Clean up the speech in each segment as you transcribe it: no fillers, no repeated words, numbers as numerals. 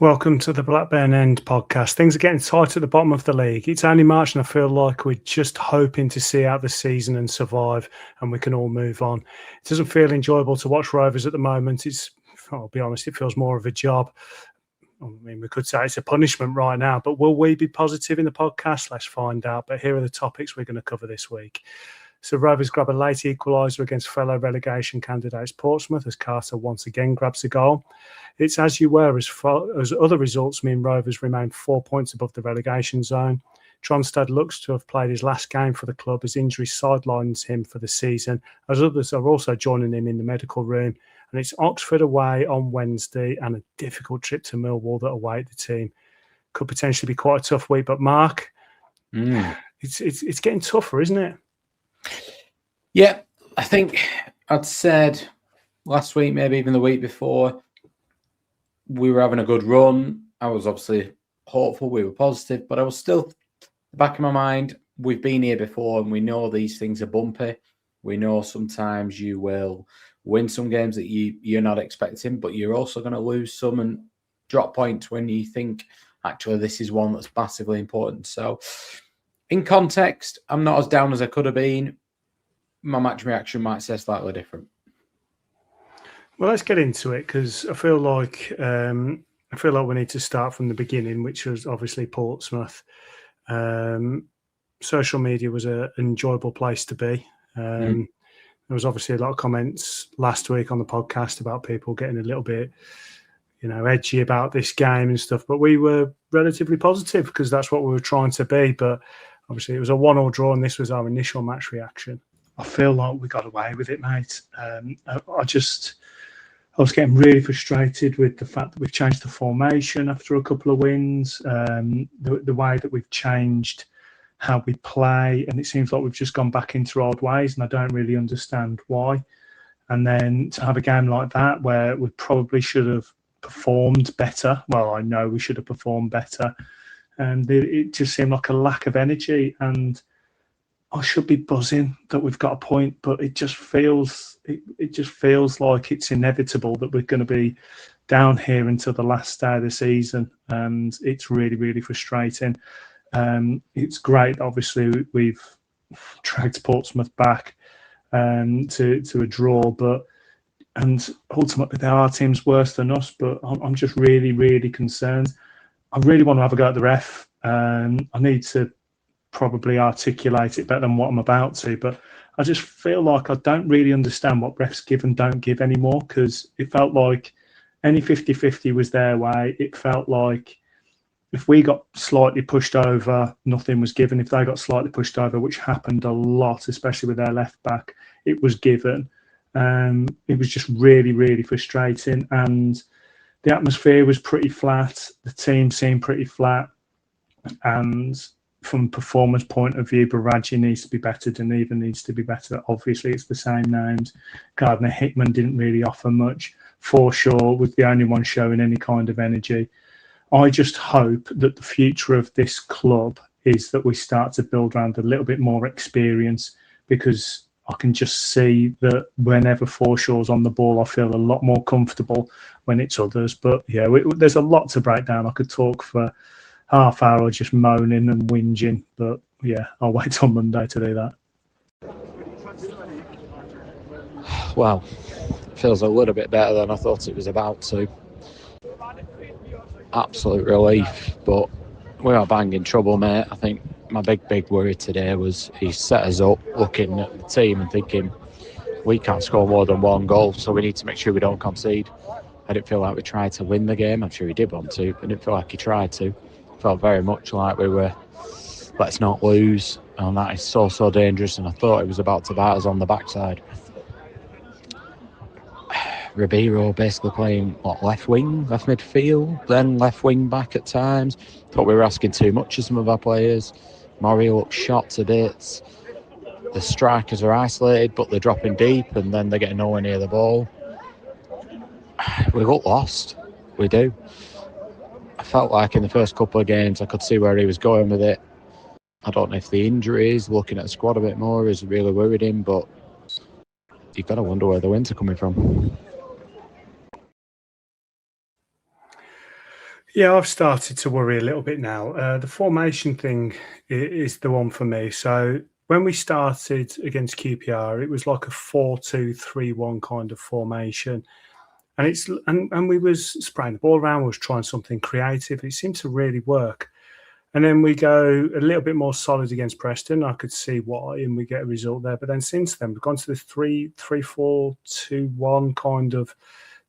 Welcome to the Blackburn End Podcast. Things are getting tight at the bottom of the league. It's only March and I feel like we're just hoping to see out the season and survive and we can all move on. It doesn't feel enjoyable to watch Rovers at the moment. I'll be honest, it feels more of a job. I mean, we could say it's a punishment right now, but will we be positive in the podcast? Let's find out. But here are the topics we're going to cover this week. So Rovers grab a late equaliser against fellow relegation candidates Portsmouth as Carter once again grabs a goal. It's as you were as other results mean Rovers remain 4 points above the relegation zone. Tronstad looks to have played his last game for the club as injury sidelines him for the season, as others are also joining him in the medical room. And it's Oxford away on Wednesday and a difficult trip to Millwall that await the team. Could potentially be quite a tough week, but Mark, it's getting tougher, isn't it? Yeah, I think I'd said last week, maybe even the week before, we were having a good run. I was obviously hopeful, we were positive, but I was still, back in my mind, we've been here before and we know these things are bumpy. We know sometimes you will win some games that you're not expecting, but you're also going to lose some and drop points when you think, actually, this is one that's massively important. So, in context, I'm not as down as I could have been. My match reaction might say slightly different. Well, let's get into it because I feel like we need to start from the beginning, which was obviously Portsmouth. Social media was an enjoyable place to be. There was obviously a lot of comments last week on the podcast about people getting a little bit, edgy about this game and stuff. But we were relatively positive because that's what we were trying to be. But obviously, it was a 1-1 draw, and this was our initial match reaction. I feel like we got away with it, mate. I was getting really frustrated with the fact that we've changed the formation after a couple of wins, the way that we've changed how we play, and it seems like we've just gone back into old ways, and I don't really understand why. And then to have a game like that where we probably should have performed better. Well, I know we should have performed better. And it just seemed like a lack of energy, and I should be buzzing that we've got a point, but it just feels like it's inevitable that we're going to be down here until the last day of the season, and it's really, really frustrating. It's great, obviously, we've dragged Portsmouth back to a draw, and ultimately there are teams worse than us, but I'm just really, really concerned. I really want to have a go at the ref. I need to probably articulate it better than what I'm about to, but I just feel like I don't really understand what refs give and don't give anymore, because it felt like any 50-50 was their way. It felt like if we got slightly pushed over, nothing was given. If they got slightly pushed over, which happened a lot, especially with their left back, it was given. It was just really, really frustrating, and the atmosphere was pretty flat. The team seemed pretty flat, and from a performance point of view, Baraji needs to be better. Duneva needs to be better. Obviously, it's the same names. Gardner Hickman didn't really offer much. Forshaw was the only one showing any kind of energy. I just hope that the future of this club is that we start to build around a little bit more experience, because I can just see that whenever Forshaw's on the ball, I feel a lot more comfortable when it's others. But yeah, there's a lot to break down. I could talk for half hour just moaning and whinging, but yeah, I'll wait till Monday to do that. Well, it feels a little bit better than I thought it was about to. Absolute relief, but we are banging trouble, mate. I think my big worry today was he set us up looking at the team and thinking we can't score more than one goal, so we need to make sure we don't concede. I didn't feel like we tried to win the game. I'm sure he did want to, but I didn't feel like he tried to. Felt very much like we were, let's not lose, and that is so dangerous, and I thought it was about to bite us on the backside. Ribeiro basically playing left wing, left midfield, then left wing back at times. Thought we were asking too much of some of our players. Murray looked shot to bits. The strikers are isolated, but they're dropping deep, and then they're getting nowhere near the ball. We look lost. We do. I felt like in the first couple of games I could see where he was going with it. I don't know if the injuries, looking at the squad a bit more, has really worried him, but you've got to wonder where the wins are coming from. Yeah, I've started to worry a little bit now. The formation thing is the one for me. So when we started against QPR, it was like a 4-2-3-1 kind of formation. And we was spraying the ball around, we was trying something creative. It seemed to really work. And then we go a little bit more solid against Preston. I could see why, and we get a result there. But then since then, we've gone to the 3-4-2-1 kind of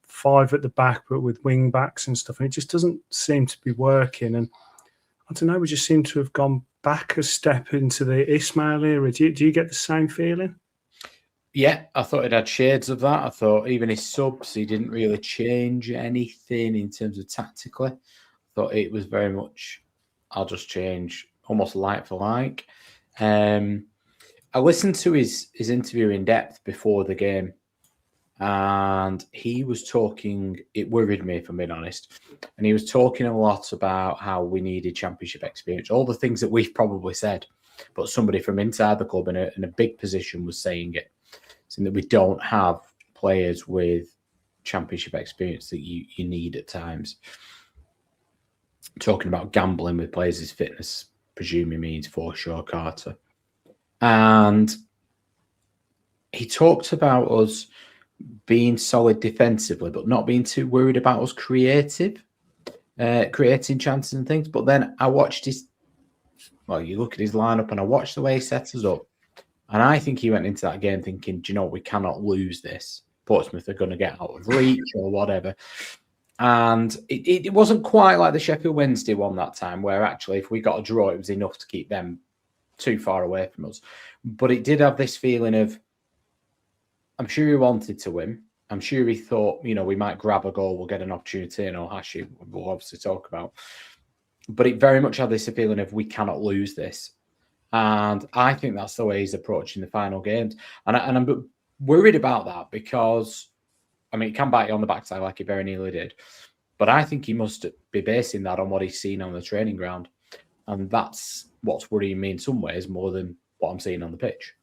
5 at the back, but with wing backs and stuff. And it just doesn't seem to be working. And I don't know, we just seem to have gone back a step into the Ismail era. Do you get the same feeling? Yeah, I thought it had shades of that. I thought even his subs, he didn't really change anything in terms of tactically. I thought it was very much, I'll just change almost like for like. I listened to his interview in depth before the game, and he was talking, it worried me if I'm being honest, and he was talking a lot about how we needed championship experience, all the things that we've probably said, but somebody from inside the club in a big position was saying it, saying that we don't have players with championship experience that you need at times. Talking about gambling with players' fitness, presuming means Forshaw, Carter. And he talked about us being solid defensively, but not being too worried about us creating chances and things. But then I watched you look at his lineup and I watched the way he set us up. And I think he went into that game thinking, do you know what, we cannot lose this. Portsmouth are going to get out of reach or whatever. And it wasn't quite like the Sheffield Wednesday one that time, where actually if we got a draw, it was enough to keep them too far away from us. But it did have this feeling of, I'm sure he wanted to win. I'm sure he thought, we might grab a goal, we'll get an opportunity, and Hashi we'll obviously talk about. But it very much had this feeling of, we cannot lose this. And I think that's the way he's approaching the final games. And I'm worried about that because, it can bite you on the backside like he very nearly did. But I think he must be basing that on what he's seen on the training ground. And that's what's worrying me in some ways more than what I'm seeing on the pitch.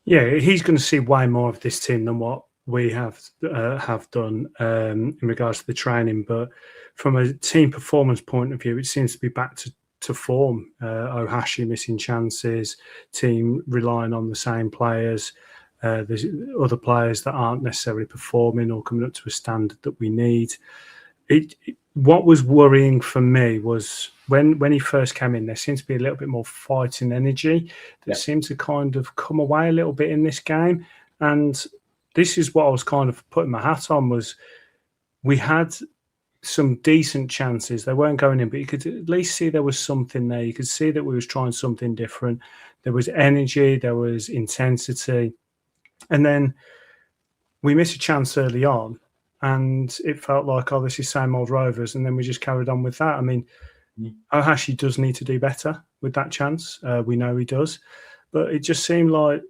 Yeah, he's going to see way more of this team than what we have done in regards to the training. But from a team performance point of view, it seems to be back to form. Ohashi missing chances, team relying on the same players. There's other players that aren't necessarily performing or coming up to a standard that we need. What was worrying for me was when he first came in, there seemed to be a little bit more fighting energy that seemed to kind of come away a little bit in this game. And this is what I was kind of putting my hat on, was we had some decent chances. They weren't going in, but you could at least see there was something there. You could see that we was trying something different. There was energy, there was intensity. And then we missed a chance early on, and it felt like, this is same old Rovers. And then we just carried on with that. Ohashi does need to do better with that chance. We know he does. But it just seemed like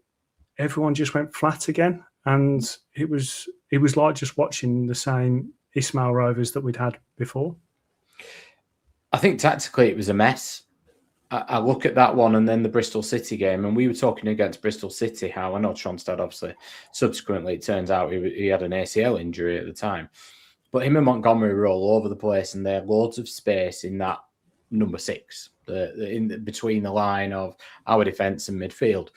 everyone just went flat again. And it was like just watching the same Ismail Rovers that we'd had before. I think tactically it was a mess. I look at that one and then the Bristol City game, and we were talking against Bristol City how, I know Tronstad obviously, subsequently it turns out he had an ACL injury at the time, but him and Montgomery were all over the place, and they had loads of space in that number 6, in between the line of our defence and midfield.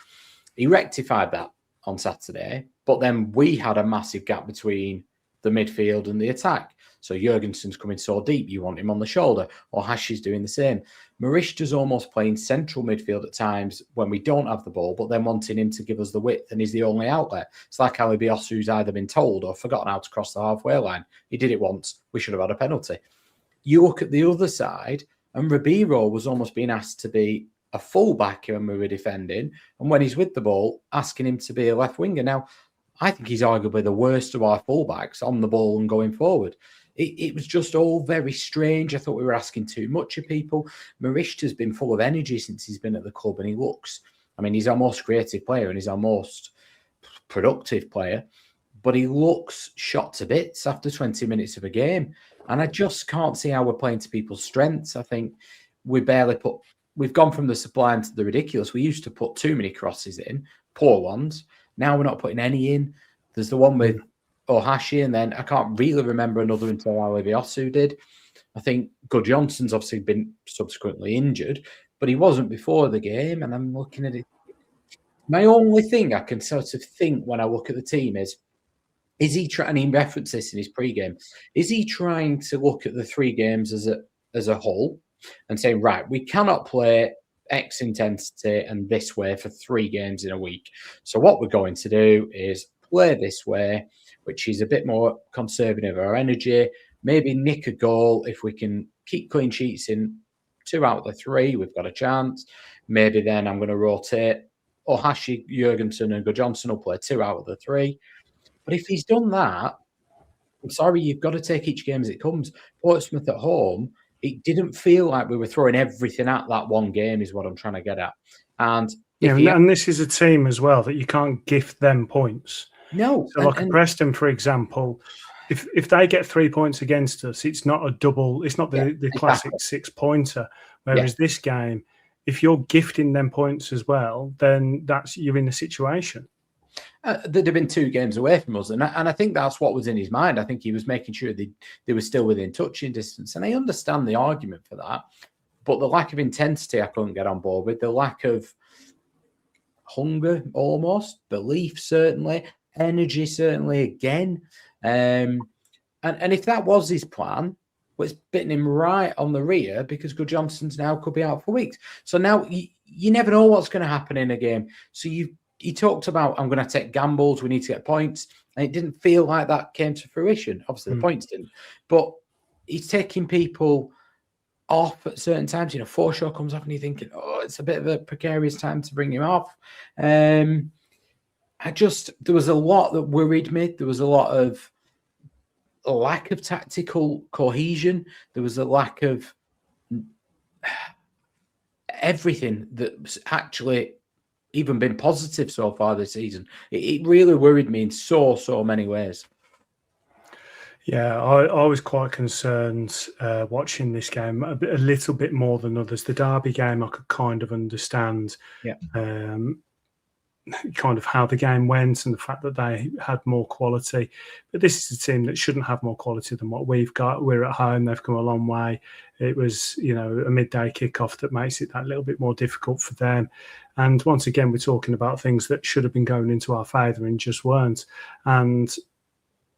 He rectified that on Saturday, but then we had a massive gap between the midfield and the attack. So Jurgensen's coming so deep, you want him on the shoulder, or Hashi's doing the same. Marishta's almost playing central midfield at times when we don't have the ball, but then wanting him to give us the width, and he's the only outlet. It's like Ali Bios, who's either been told or forgotten how to cross the halfway line. He did it once. We should have had a penalty. You look at the other side, and Ribeiro was almost being asked to be a full-back when we were defending, and when he's with the ball, asking him to be a left winger. Now, I think he's arguably the worst of our full-backs on the ball and going forward. It was just all very strange. I thought we were asking too much of people. Marishta's been full of energy since he's been at the club, and he looks, he's our most creative player and he's our most productive player, but he looks shot to bits after 20 minutes of a game. And I just can't see how we're playing to people's strengths. I think we've gone from the sublime to the ridiculous. We used to put too many crosses in, poor ones. Now we're not putting any in. There's the one with Ohashi, and then I can't really remember another until Alibiosu did. I think Good Johnson's obviously been subsequently injured, but he wasn't before the game, and I'm looking at it. My only thing I can sort of think when I look at the team is he trying, and he referenced this in his pre-game, is he trying to look at the 3 games as a whole and saying, right, we cannot play X intensity and this way for 3 games in a week. So what we're going to do is play this way, which is a bit more conservative of our energy, maybe nick a goal. If we can keep clean sheets in 2 out of the 3, we've got a chance. Maybe then I'm going to rotate Ohashi, Jurgensen and Johnson will play 2 out of the 3. But if he's done that, I'm sorry, you've got to take each game as it comes. Portsmouth at home, it didn't feel like we were throwing everything at that one game is what I'm trying to get at. And and this is a team as well that you can't gift them points. No. So like Preston, for example, if they get 3 points against us, it's not a double, it's not the classic 6-pointer. Whereas this game, if you're gifting them points as well, then you're in a situation. There'd have been 2 games away from us. And I think that's what was in his mind. I think he was making sure they were still within touching distance. And I understand the argument for that. But the lack of intensity I couldn't get on board with. The lack of hunger, almost. Belief, certainly. Energy, certainly, again. And if that was his plan, well, it's bitten him right on the rear because Good Johnson's now could be out for weeks. So now you never know what's going to happen in a game. So he talked about, I'm going to take gambles, we need to get points. And it didn't feel like that came to fruition. Obviously, the points didn't. But he's taking people off at certain times. Forshaw comes off and you're thinking, it's a bit of a precarious time to bring him off. There was a lot that worried me. There was a lot of lack of tactical cohesion. There was a lack of everything that's actually even been positive so far this season. It really worried me in so many ways. Yeah, I was quite concerned watching this game a little bit more than others. The Derby game, I could kind of understand kind of how the game went and the fact that they had more quality. But this is a team that shouldn't have more quality than what we've got. We're at home. They've come a long way. It was, a midday kickoff that makes it that little bit more difficult for them. And once again, we're talking about things that should have been going into our favour and just weren't. And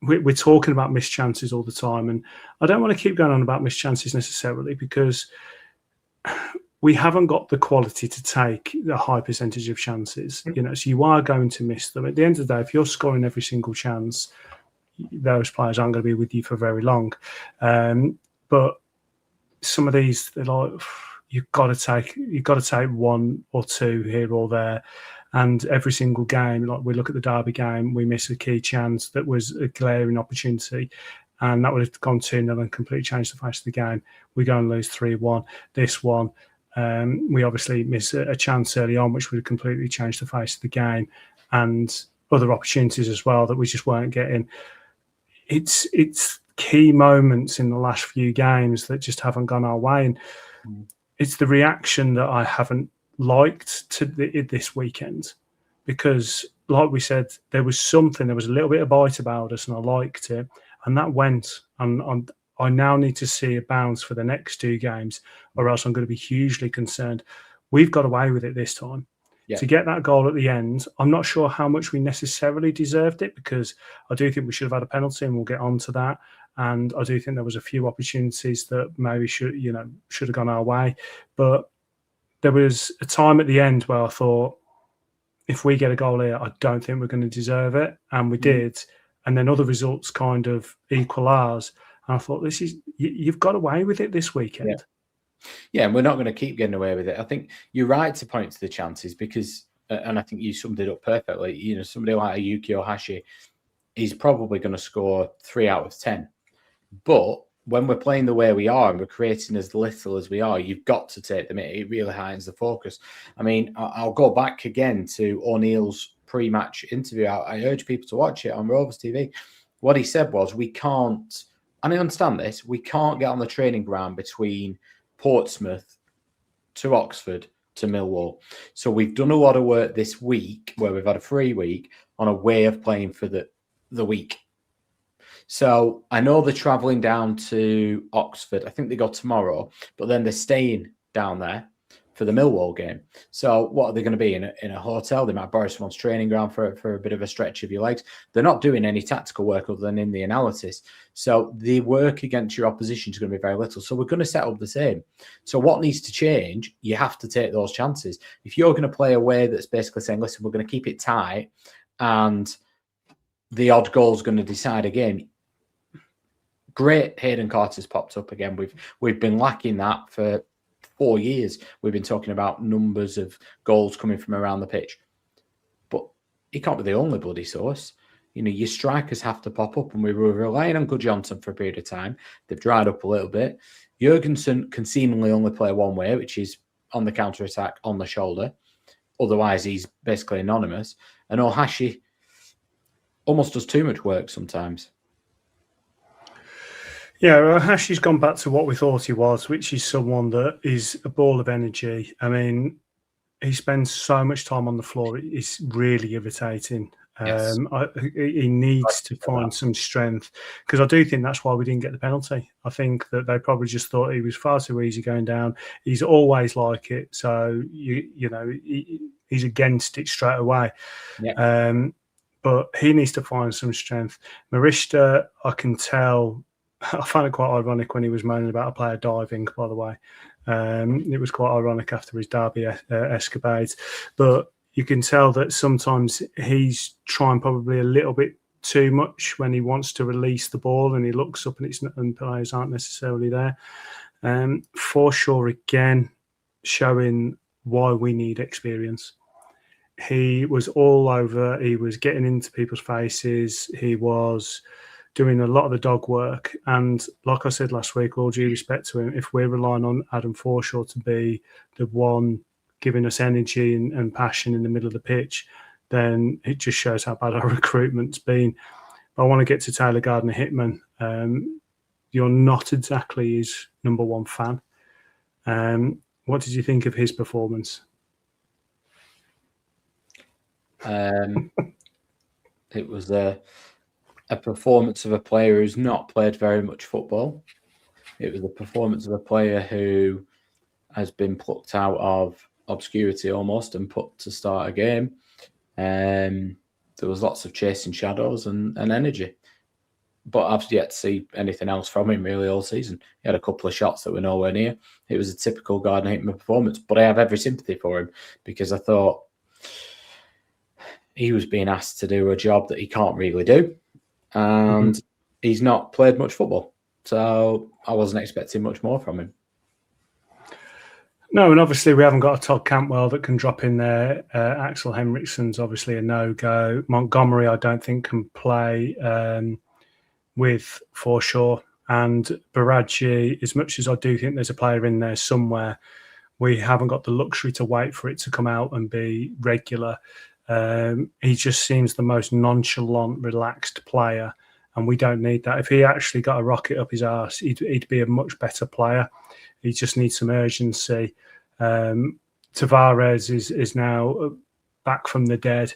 we're talking about missed chances all the time. And I don't want to keep going on about missed chances necessarily because we haven't got the quality to take a high percentage of chances, so you are going to miss them. At the end of the day, if you're scoring every single chance, those players aren't going to be with you for very long. But some of these, they're like, you've got to take 1 or 2 here or there. And every single game, like we look at the Derby game, we miss a key chance that was a glaring opportunity. And that would have gone 2-0 and completely changed the face of the game. We go and lose 3-1. This one, we obviously miss a chance early on, which would have completely changed the face of the game, and other opportunities as well that we just weren't getting. It's key moments in the last few games that just haven't gone our way, and it's the reaction that I haven't liked to this weekend, because, like we said, there was a little bit of bite about us, and I liked it, and that went. And I now need to see a bounce for the next 2 games, or else I'm going to be hugely concerned. We've got away with it this time. To get that goal at the end, I'm not sure how much we necessarily deserved it, because I do think we should have had a penalty, and we'll get on to that. And I do think there was a few opportunities that maybe should have gone our way. But there was a time at the end where I thought, if we get a goal here, I don't think we're going to deserve it. And we did. And then other results kind of equal ours. And I thought, you've got away with it this weekend. Yeah, and we're not going to keep getting away with it. I think you're right to point to the chances because, and I think you summed it up perfectly, somebody like a Yuki Ohashi is probably going to score 3 out of 10. But when we're playing the way we are and we're creating as little as we are, you've got to take them in. It really heightens the focus. I mean, I'll go back again to O'Neill's pre-match interview. I urge people to watch it on Rovers TV. What he said was, we can't, and I understand this, we can't get on the training ground between Portsmouth to Oxford to Millwall. So we've done a lot of work this week where we've had a free week on a way of playing for the week. So I know they're travelling down to Oxford. I think they go tomorrow, but then they're staying down there for the Millwall game. So what are they going to be in a hotel? They might borrow someone's training ground for a bit of a stretch of your legs. They're not doing any tactical work other than in the analysis. So the work against your opposition is going to be very little. So we're going to set up the same. So what needs to change? You have to take those chances. If you're going to play a way that's basically saying, listen, we're going to keep it tight and the odd goal is going to decide a game. Great, Hayden Carter's popped up again. We've been lacking that for 4 years. We've been talking about numbers of goals coming from around the pitch. But he can't be the only bloody source. You know, your strikers have to pop up, and we were relying on Gudjonsson for a period of time. They've dried up a little bit. Jurgensen can seemingly only play one way, which is on the counter-attack, on the shoulder. Otherwise, he's basically anonymous. And Ohashi almost does too much work sometimes. Yeah, Hashi's gone back to what we thought he was, which is someone that is a ball of energy. I mean, he spends so much time on the floor. It's really irritating. Yes. He needs to find some strength, because I do think that's why we didn't get the penalty. I think that they probably just thought he was far too easy going down. He's always like it. So, he's against it straight away. Yeah. But he needs to find some strength. Marista, I can tell... I found it quite ironic when he was moaning about a player diving, by the way. It was quite ironic after his Derby escapades. But you can tell that sometimes he's trying probably a little bit too much when he wants to release the ball, and he looks up and players aren't necessarily there. Forshaw, again, showing why we need experience. He was all over. He was getting into people's faces. He was doing a lot of the dog work. And like I said last week, all due respect to him, if we're relying on Adam Forshaw to be the one giving us energy and passion in the middle of the pitch, then it just shows how bad our recruitment's been. But I want to get to Taylor Gardner-Hitman. You're not exactly his number one fan. What did you think of his performance? It was a performance of a player who's not played very much football. It was a performance of a player who has been plucked out of obscurity almost and put to start a game. There was lots of chasing shadows and energy. But I've yet to see anything else from him really all season. He had a couple of shots that were nowhere near. It was a typical Gardner-Hitman performance. But I have every sympathy for him, because I thought he was being asked to do a job that he can't really do. And he's not played much football. So I wasn't expecting much more from him. No, and obviously we haven't got a Todd Cantwell that can drop in there. Axel Henriksen's obviously a no-go. Montgomery, I don't think, can play with Forshaw. And Baraji, as much as I do think there's a player in there somewhere, we haven't got the luxury to wait for it to come out and be regular. He just seems the most nonchalant, relaxed player, and we don't need that. If he actually got a rocket up his arse, he'd be a much better player. He just needs some urgency. Tavares is now back from the dead,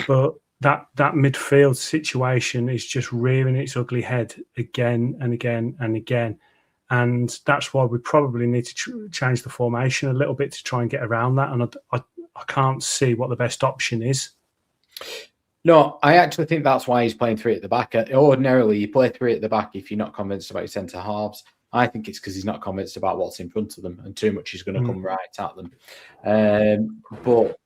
but that midfield situation is just rearing its ugly head again and again and again. And that's why we probably need to change the formation a little bit to try and get around that. And I can't see what the best option is. No, I actually think that's why he's playing three at the back. Ordinarily, you play three at the back if you're not convinced about your centre halves. I think it's because he's not convinced about what's in front of them, and too much is going to come right at them. But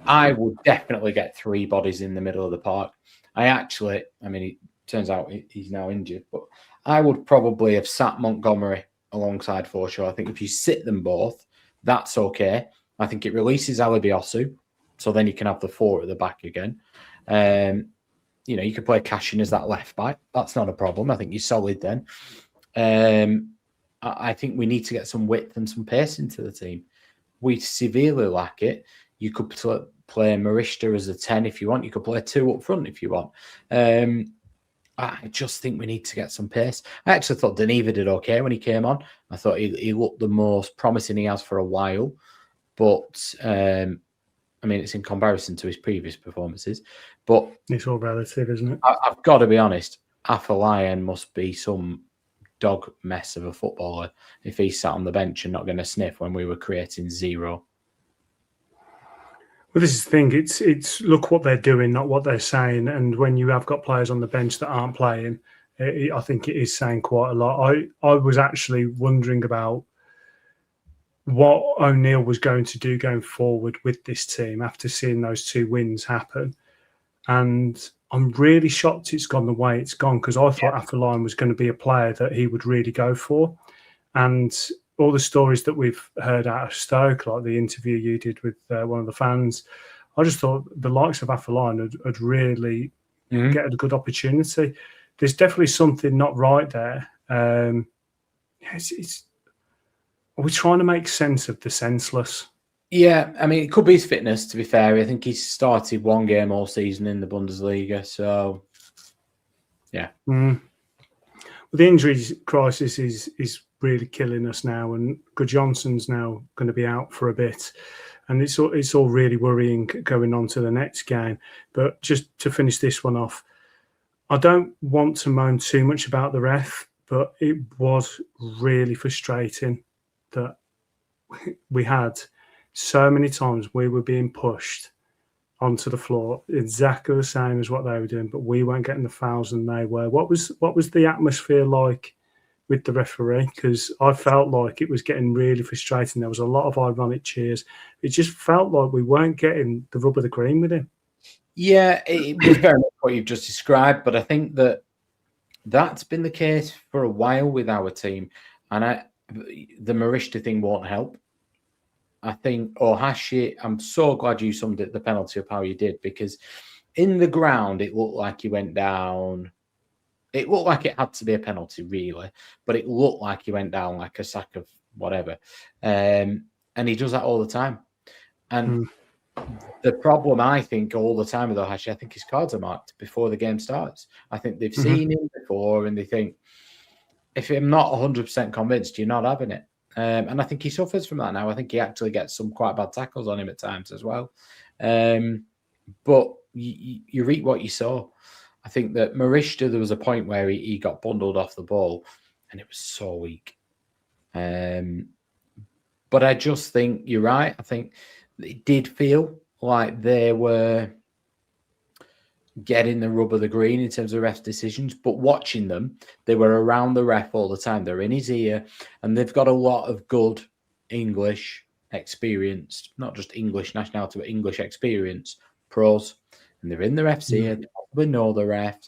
I would definitely get three bodies in the middle of the park. It turns out he's now injured, but I would probably have sat Montgomery alongside Forshaw. I think if you sit them both, that's okay. I think it releases Alibiosu, so then you can have the four at the back again. You could play Cashin as that left back. That's not a problem. I think you're solid then. I think we need to get some width and some pace into the team. We severely lack it. You could play Marista as a 10 if you want. You could play two up front if you want. I just think we need to get some pace. I actually thought Deneva did okay when he came on. I thought he looked the most promising he has for a while. But, it's in comparison to his previous performances. But it's all relative, isn't it? I've got to be honest. Afolayan must be some dog mess of a footballer if he sat on the bench and not going to sniff when we were creating zero. Well, this is the thing. It's look what they're doing, not what they're saying. And when you have got players on the bench that aren't playing, I think it is saying quite a lot. I was actually wondering about what O'Neill was going to do going forward with this team after seeing those 2 wins happen. And I'm really shocked it's gone the way it's gone, because I thought Afolayan was going to be a player that he would really go for. And all the stories that we've heard out of Stoke, like the interview you did with one of the fans, I just thought the likes of Afolayan would really get a good opportunity. There's definitely something not right there. Are we trying to make sense of the senseless? Yeah, I mean, it could be his fitness, to be fair. I think he's started 1 game all season in the Bundesliga, so yeah. Well, the injuries crisis is really killing us now, and Gudjonsson's now going to be out for a bit, and it's all really worrying going on to the next game. But just to finish this one off, I don't want to moan too much about the ref, but it was really frustrating that we had so many times we were being pushed onto the floor, exactly the same as what they were doing, but we weren't getting the fouls and they were. What was the atmosphere like with the referee? Because I felt like it was getting really frustrating. There was a lot of ironic cheers. It just felt like we weren't getting the rub of the green with him. Yeah, it was very much what you've just described, but I think that's been the case for a while with our team, and the Marishta thing won't help. I think Ohashi, I'm so glad you summed it, the penalty up how you did, because in the ground, it looked like he went down. It looked like it had to be a penalty, really, but it looked like he went down like a sack of whatever. And he does that all the time. And the problem, I think, all the time with Ohashi, I think his cards are marked before the game starts. I think they've seen him before and they think, if I'm not 100% convinced, you're not having it. And I think he suffers from that now. I think he actually gets some quite bad tackles on him at times as well. But you reap what you sow. I think that Marishta, there was a point where he got bundled off the ball and it was so weak. But I just think you're right. I think it did feel like they were getting the rub of the green in terms of ref's decisions, but watching them, they were around the ref all the time. They're in his ear, and they've got a lot of good English experienced, not just English nationality, but English experience pros, and they're in the ref's ear. They probably know the refs.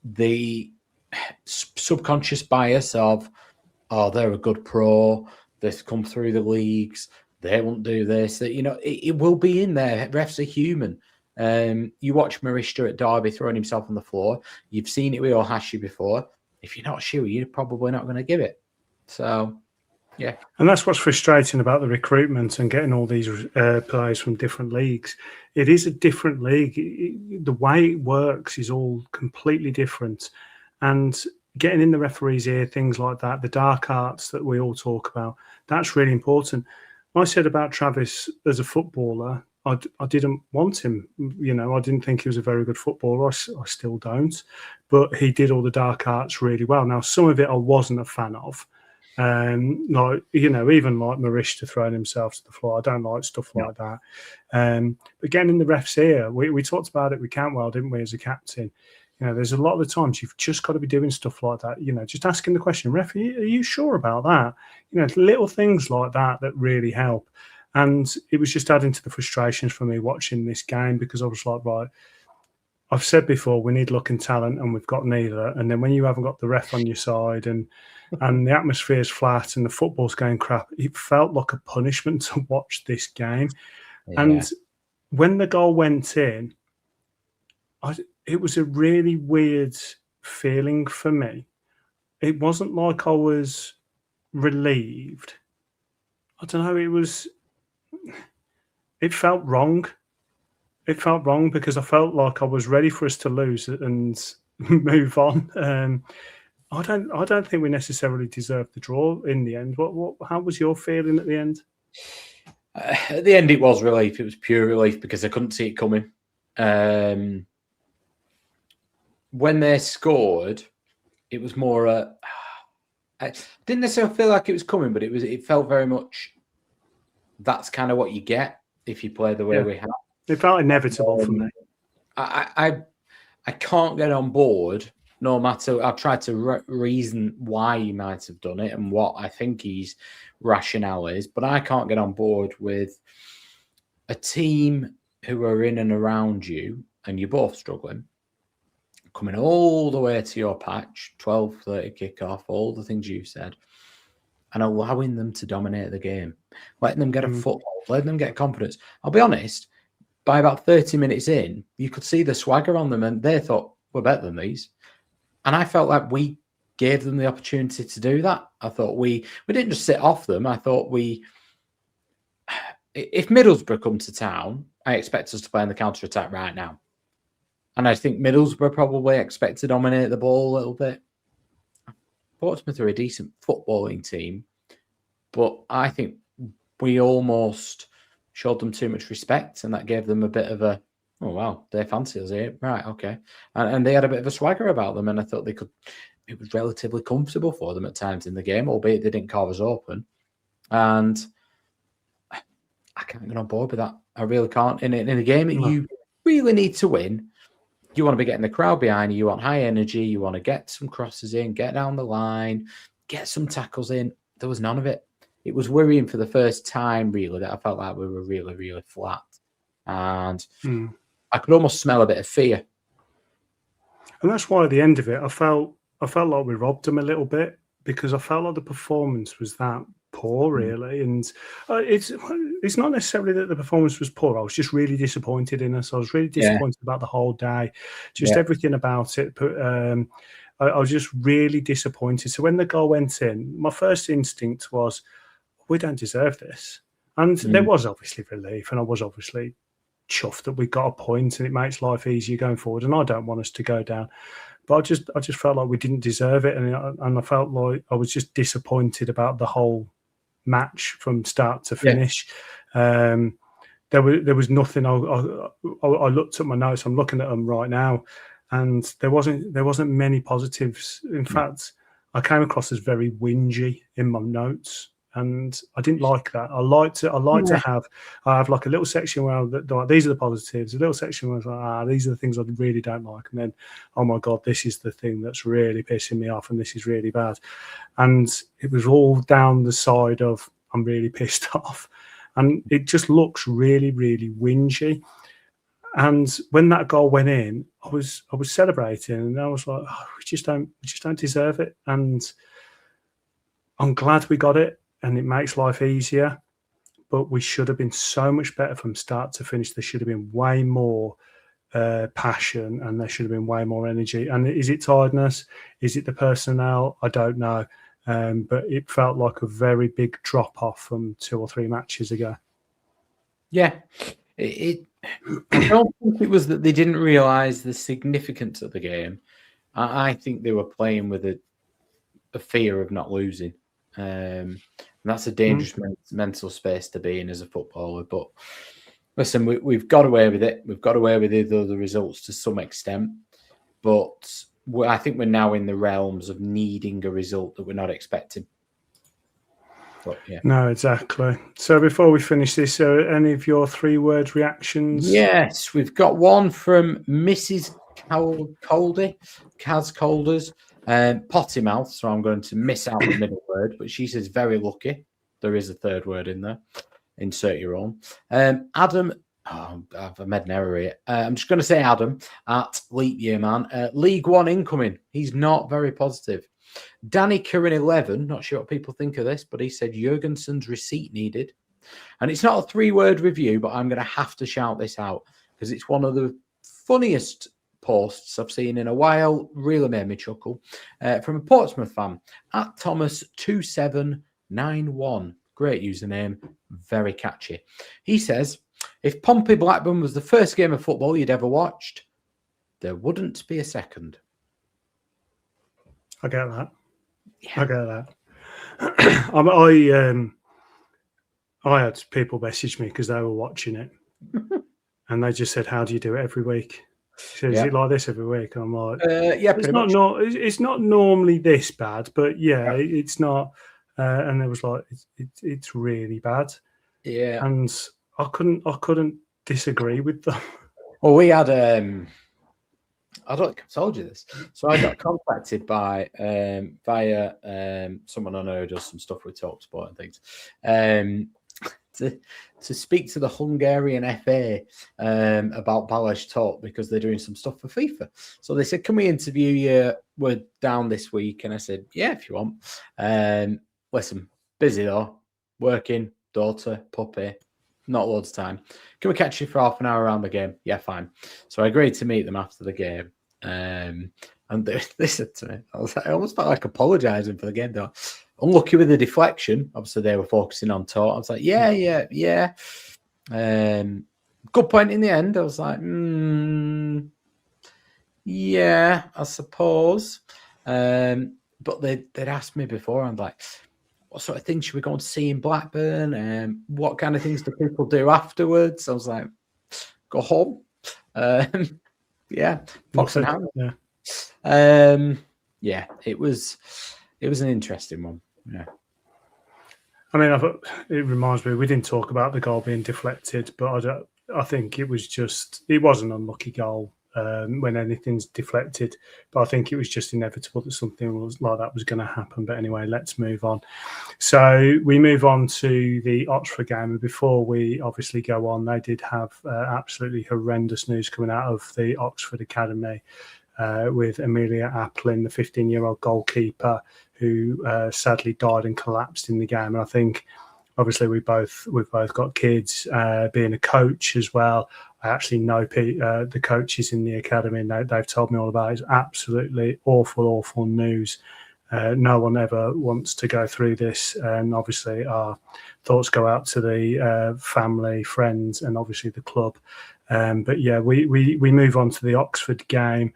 The subconscious bias of, oh, they're a good pro, they've come through the leagues, they won't do this. That, it will be in there. Refs are human. You watch Marishta at Derby throwing himself on the floor. You've seen it with Ohashi before. If you're not sure, you're probably not going to give it. So, yeah. And that's what's frustrating about the recruitment and getting all these players from different leagues. It is a different league. The way it works is all completely different. And getting in the referee's ear, things like that, the dark arts that we all talk about, that's really important. I said about Travis as a footballer, I didn't want him. I didn't think he was a very good footballer. I still don't. But he did all the dark arts really well. Now, some of it I wasn't a fan of. Even like Marishta throwing himself to the floor. I don't like stuff like that. But getting in the ref's ear, we talked about it with Cantwell, didn't we, as a captain? There's a lot of the times you've just got to be doing stuff like that. Just asking the question, ref, are you sure about that? Little things like that really help. And it was just adding to the frustrations for me watching this game, because I was like, right, I've said before, we need luck and talent, and we've got neither. And then when you haven't got the ref on your side and the atmosphere is flat and the football's going crap, it felt like a punishment to watch this game. Yeah. And when the goal went in, it was a really weird feeling for me. It wasn't like I was relieved. I don't know, it felt wrong. It felt wrong because I felt like I was ready for us to lose and move on. I don't think we necessarily deserved the draw in the end. How was your feeling at the end? At the end, it was relief. It was pure relief because I couldn't see it coming. When they scored, it was more I didn't necessarily feel like it was coming, but it felt very much that's kind of what you get if you play the way we have. It felt inevitable for me. I can't get on board, no matter. I've tried to reason why he might have done it and what I think his rationale is, but I can't get on board with a team who are in and around you and you're both struggling, coming all the way to your patch, 12:30 kickoff, all the things you said, and allowing them to dominate the game, letting them get a foothold, letting them get confidence. I'll be honest, by about 30 minutes in, you could see the swagger on them and they thought, we're better than these. And I felt like we gave them the opportunity to do that. I thought we didn't just sit off them. I thought if Middlesbrough come to town, I expect us to play in the counter-attack right now. And I think Middlesbrough probably expect to dominate the ball a little bit. Portsmouth are a decent footballing team, but I think we almost showed them too much respect, and that gave them a bit of a, oh, wow, they fancy us here. Right, okay. And they had a bit of a swagger about them, and I thought it was relatively comfortable for them at times in the game, albeit they didn't carve us open. And I can't get on board with that. I really can't. In a game that you really need to win, you want to be getting the crowd behind you. You want high energy. You want to get some crosses in, get down the line, get some tackles in. There was none of it. It was worrying for the first time, really, that I felt like we were really, really flat. And I could almost smell a bit of fear. And that's why at the end of it, I felt like we robbed them a little bit, because I felt like the performance was that poor, really. And it's not necessarily that the performance was poor. I was just really disappointed in us. I was really disappointed about the whole day, just everything about it. But I was just really disappointed. So when the goal went in, my first instinct was, we don't deserve this. And there was obviously relief, and I was obviously chuffed that we got a point, and it makes life easier going forward. And I don't want us to go down. But I just felt like we didn't deserve it, and I felt like I was just disappointed about the whole match from start to finish. There was nothing. I looked at my notes. I'm looking at them right now, and there wasn't many positives. In fact, I came across as very whingy in my notes, and I didn't like that. I like to have like a little section where these are the positives, a little section where it's like, these are the things I really don't like, and then, oh my God, this is the thing that's really pissing me off, and this is really bad. And it was all down the side of, I'm really pissed off, and it just looks really, really whingy. And when that goal went in, I was celebrating, and I was like, we just don't deserve it. And I'm glad we got it, and it makes life easier. But we should have been so much better from start to finish. There should have been way more passion, and there should have been way more energy. And is it tiredness? Is it the personnel? I don't know. But it felt like a very big drop off from 2 or 3 matches ago. Yeah. I don't think it was that they didn't realise the significance of the game. I think they were playing with a fear of not losing. And that's a dangerous mental space to be in as a footballer. But listen, we've got away with it. We've got away with the results to some extent. But I think we're now in the realms of needing a result that we're not expecting. But, yeah. No, exactly. So before we finish this, any of your 3-word reactions? Yes, we've got one from Mrs. Coldy, Kaz Colders, potty mouth, so I'm going to miss out the middle word, but she says very lucky. There is a 3rd word in there. Insert your own. Adam, I've made an error here. I'm just going to say Adam at Leap Year Man. League One incoming. He's not very positive. Danny Curran 11, not sure what people think of this, but he said Jurgensen's receipt needed. And it's not a 3-word review, but I'm going to have to shout this out because it's one of the funniest posts I've seen in a while. Really made me chuckle. From a Portsmouth fan, at Thomas2791. Great username, very catchy. He says, if Pompey Blackburn was the first game of football you'd ever watched, there wouldn't be a second. I get that. Yeah. I get that. I had people message me because they were watching it, and they just said, "How do you do it every week?" I So is it like this every week? And I'm like, yeah, it's not it's not normally this bad, but yeah, it's not. And it was like, it's really bad. Yeah, and I couldn't disagree with them. Well, we had I don't think I've told you this. So I got contacted by via someone I know who does some stuff with TalkSport and things. To speak to the Hungarian FA about Balázs Talk because they're doing some stuff for FIFA. So they said, "Can we interview you? We're down this week." And I said, "Yeah, if you want." Listen, busy though, working, daughter, puppy, not loads of time. Can we catch you for half an hour around the game? Yeah, fine. So I agreed to meet them after the game. And they said to me, I almost felt like apologising for the game though. Unlucky with the deflection. Obviously, they were focusing on Talk. I was like, yeah. Good point in the end. I was like, yeah, I suppose. But they'd asked me before. I'm like, what sort of things should we go and see in Blackburn? What kind of things do people do afterwards? I was like, go home. Yeah, Fox and Ham. Yeah, it was an interesting one. Yeah. I mean, it reminds me, we didn't talk about the goal being deflected, but I think it was an unlucky goal when anything's deflected. But I think it was just inevitable that something like that was going to happen. But anyway, let's move on. So we move on to the Oxford game. And before we obviously go on, they did have absolutely horrendous news coming out of the Oxford Academy with Amelia Applin, the 15-year-old goalkeeper who sadly died and collapsed in the game. And I think, obviously, we've both got kids. Being a coach as well, I actually know the coaches in the academy, and they've told me all about it. It's absolutely awful news. No one ever wants to go through this, and obviously our thoughts go out to the family, friends, and obviously the club. But yeah, we move on to the Oxford game,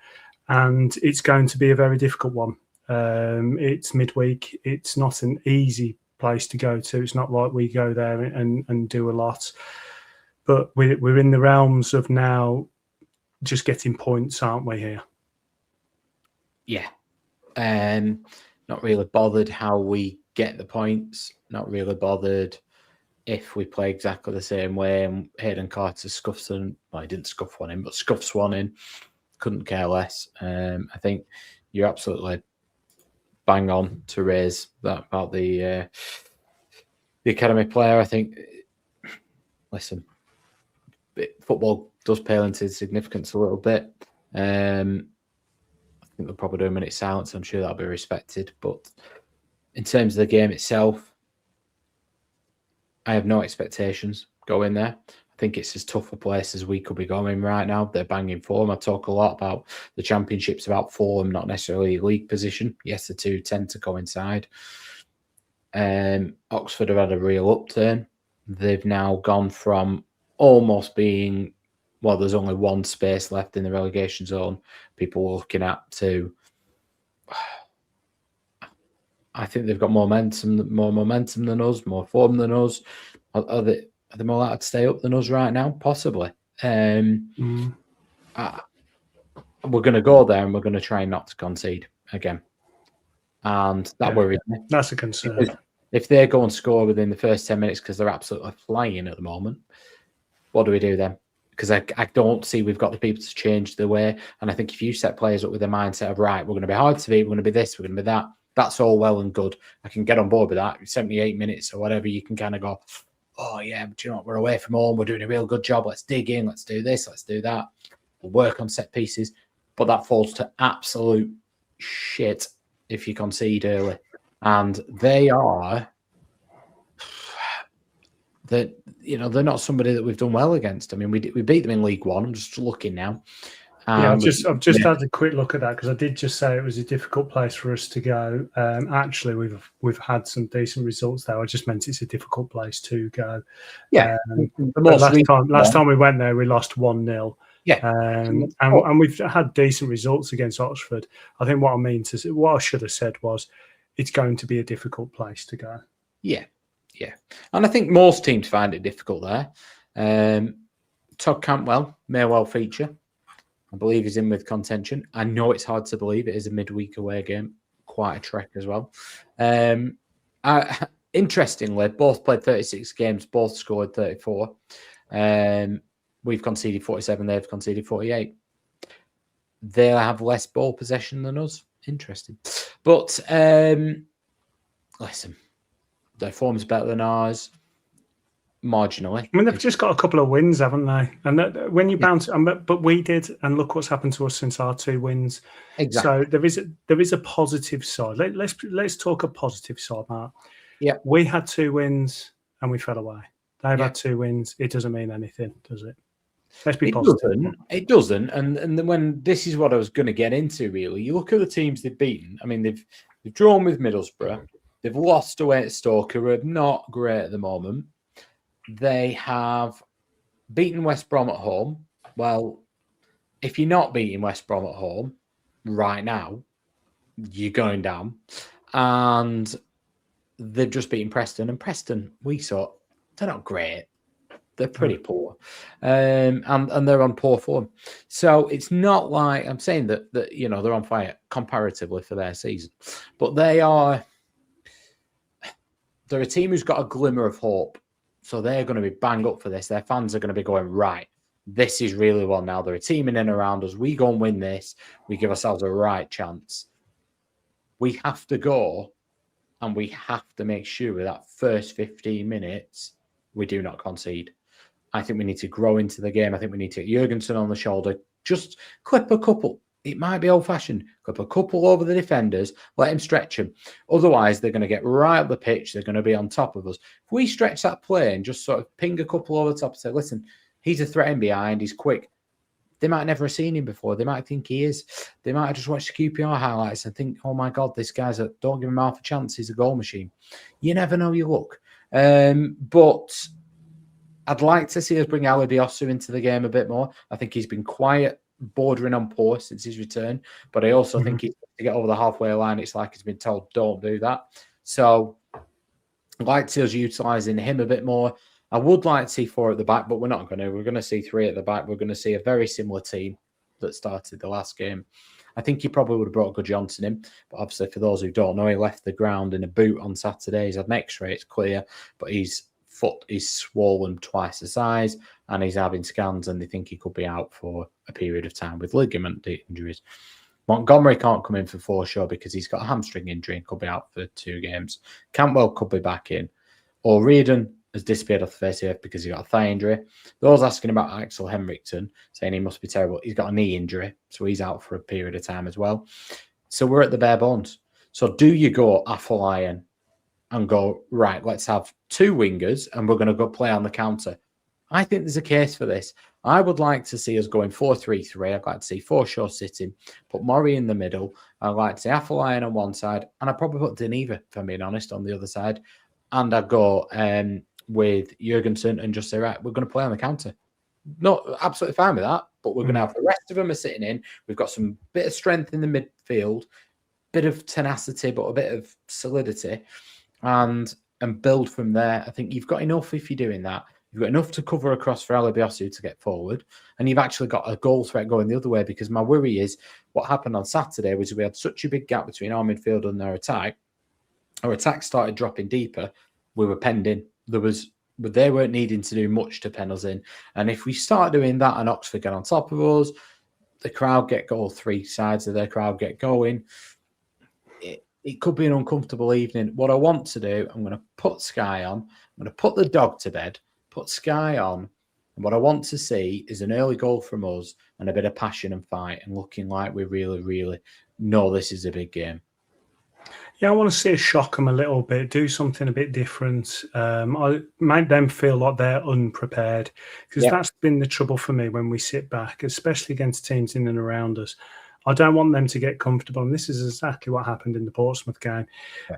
and it's going to be a very difficult one. It's midweek. It's not an easy place to go to. It's not like we go there and do a lot. But we're in the realms of now just getting points, aren't we, here? Yeah. Not really bothered how we get the points. Not really bothered if we play exactly the same way. And Hayden Carter scuffs one. Well, he didn't scuff one in, but scuffs one in. Couldn't care less. I think you're absolutely bang on to raise that about the academy player. I think, listen, football does pale into significance a little bit. I think they'll probably do a minute's silence. I'm sure that'll be respected. But in terms of the game itself, I have no expectations going there. I think it's as tough a place as we could be going right now. They're banging form. I talk a lot about the championships, about form, not necessarily league position. Yes, the two tend to coincide. Oxford have had a real upturn. They've now gone from almost being, well, there's only one space left in the relegation zone. People are looking at to, I think they've got more momentum than us, more form than us. Are they more likely to stay up than us right now? Possibly. We're going to go there and we're going to try not to concede again. And that worries me. That's a concern. Because if they go and score within the first 10 minutes because they're absolutely flying at the moment, what do we do then? Because I don't see we've got the people to change the way. And I think if you set players up with a mindset of, right, we're going to be hard to beat, we're going to be this, we're going to be that, that's all well and good. I can get on board with that. 78 minutes or whatever, you can kind of go, oh, yeah, but you know what? We're away from home. We're doing a real good job. Let's dig in. Let's do this. Let's do that. We'll work on set pieces. But that falls to absolute shit if you concede early. And they are, they're not somebody that we've done well against. I mean, we beat them in League One. I'm just looking now. I've just had a quick look at that because I did just say it was a difficult place for us to go. Actually, we've had some decent results there. I just meant it's a difficult place to go. Yeah. Last time we went there, we lost 1-0. Yeah. And we've had decent results against Oxford. I think what I should have said was it's going to be a difficult place to go. Yeah. Yeah. And I think most teams find it difficult there. Todd Cantwell may well feature. I believe he's in with contention. I know it's hard to believe. It is a midweek away game. Quite a trek as well. Interestingly, both played 36 games, both scored 34. We've conceded 47, they've conceded 48. They have less ball possession than us. Interesting. But listen, their form's better than ours. Marginally. I mean, they've just got a couple of wins, haven't they? And when you bounce, but we did, and look what's happened to us since our 2 wins. Exactly. So there is a positive side. Let's talk a positive side, Mark. Yeah, we had 2 wins and we fell away. They've had 2 wins. It doesn't mean anything, does it? Let's be positive. It doesn't. And then when this is what I was going to get into, really, you look at the teams they've beaten. I mean, they've drawn with Middlesbrough. They've lost away at Stoke, who are not great at the moment. They have beaten West Brom at home. Well, if you're not beating West Brom at home right now, you're going down. And they've just beaten Preston. And Preston, we saw, they're not great. They're pretty poor. And they're on poor form. So it's not like I'm saying that they're on fire comparatively for their season. But they're a team who's got a glimmer of hope. So they're going to be bang up for this. Their fans are going to be going, right, this is really well now. They're a team in and around us. We go and win this. We give ourselves a right chance. We have to go and we have to make sure that first 15 minutes we do not concede. I think we need to grow into the game. I think we need to get Jurgensen on the shoulder. Just clip a couple. It might be old-fashioned. Clip a couple over the defenders. Let him stretch them. Otherwise, they're going to get right up the pitch. They're going to be on top of us. If we stretch that play and just sort of ping a couple over the top and say, listen, he's a threat in behind. He's quick. They might never have seen him before. They might think he is. They might have just watched the QPR highlights and think, oh, my God, this guy's don't give him half a chance. He's a goal machine. You never know your luck. But I'd like to see us bring Ali Biosu into the game a bit more. I think he's been quiet, bordering on poor since his return. But I also think he's to get over the halfway line. It's like he's been told, don't do that. So I'd like to see us utilising him a bit more. I would like to see 4 at the back, but we're not going to. We're going to see 3 at the back. We're going to see a very similar team that started the last game. I think he probably would have brought Good Johnson in. But obviously, for those who don't know, he left the ground in a boot on Saturday. He's had an X-ray, it's clear. But his foot is swollen twice the size and he's having scans and they think he could be out for a period of time with ligament injuries. Montgomery can't come in for Forshaw because he's got a hamstring injury and could be out for 2 games. Cantwell could be back in. O'Riordan has disappeared off the face of the earth because he got a thigh injury. Those asking about Axel Henriksen, saying he must be terrible. He's got a knee injury, so he's out for a period of time as well. So we're at the bare bones. So do you go Afolayan and go, right, let's have 2 wingers and we're going to go play on the counter? I think there's a case for this. I would like to see us going 4-3-3. I'd like to see Forshaw sitting, put Murray in the middle. I'd like to see Afolayan on one side, and I'd probably put Deneva, if I'm being honest, on the other side. And I'd go with Jurgensen and just say, right, we're going to play on the counter. Not absolutely fine with that, but we're going to have the rest of them are sitting in. We've got some bit of strength in the midfield, bit of tenacity, but a bit of solidity, and build from there. I think you've got enough if you're doing that. You've got enough to cover across for Ali Biosu to get forward, and you've actually got a goal threat going the other way, because my worry is what happened on Saturday was we had such a big gap between our midfield and their attack. Our attack started dropping deeper. We were penned in. They weren't needing to do much to pen us in. And if we start doing that and Oxford get on top of us, the crowd get goal, 3 sides of their crowd get going, it could be an uncomfortable evening. What I want to do, I'm going to put Sky on. I'm going to put the dog to bed, put Sky on. And what I want to see is an early goal from us and a bit of passion and fight and looking like we really, really know this is a big game. Yeah, I want to see us shock them a little bit, do something a bit different. I make them feel like they're unprepared, because that's been the trouble for me when we sit back, especially against teams in and around us. I don't want them to get comfortable, and this is exactly what happened in the Portsmouth game.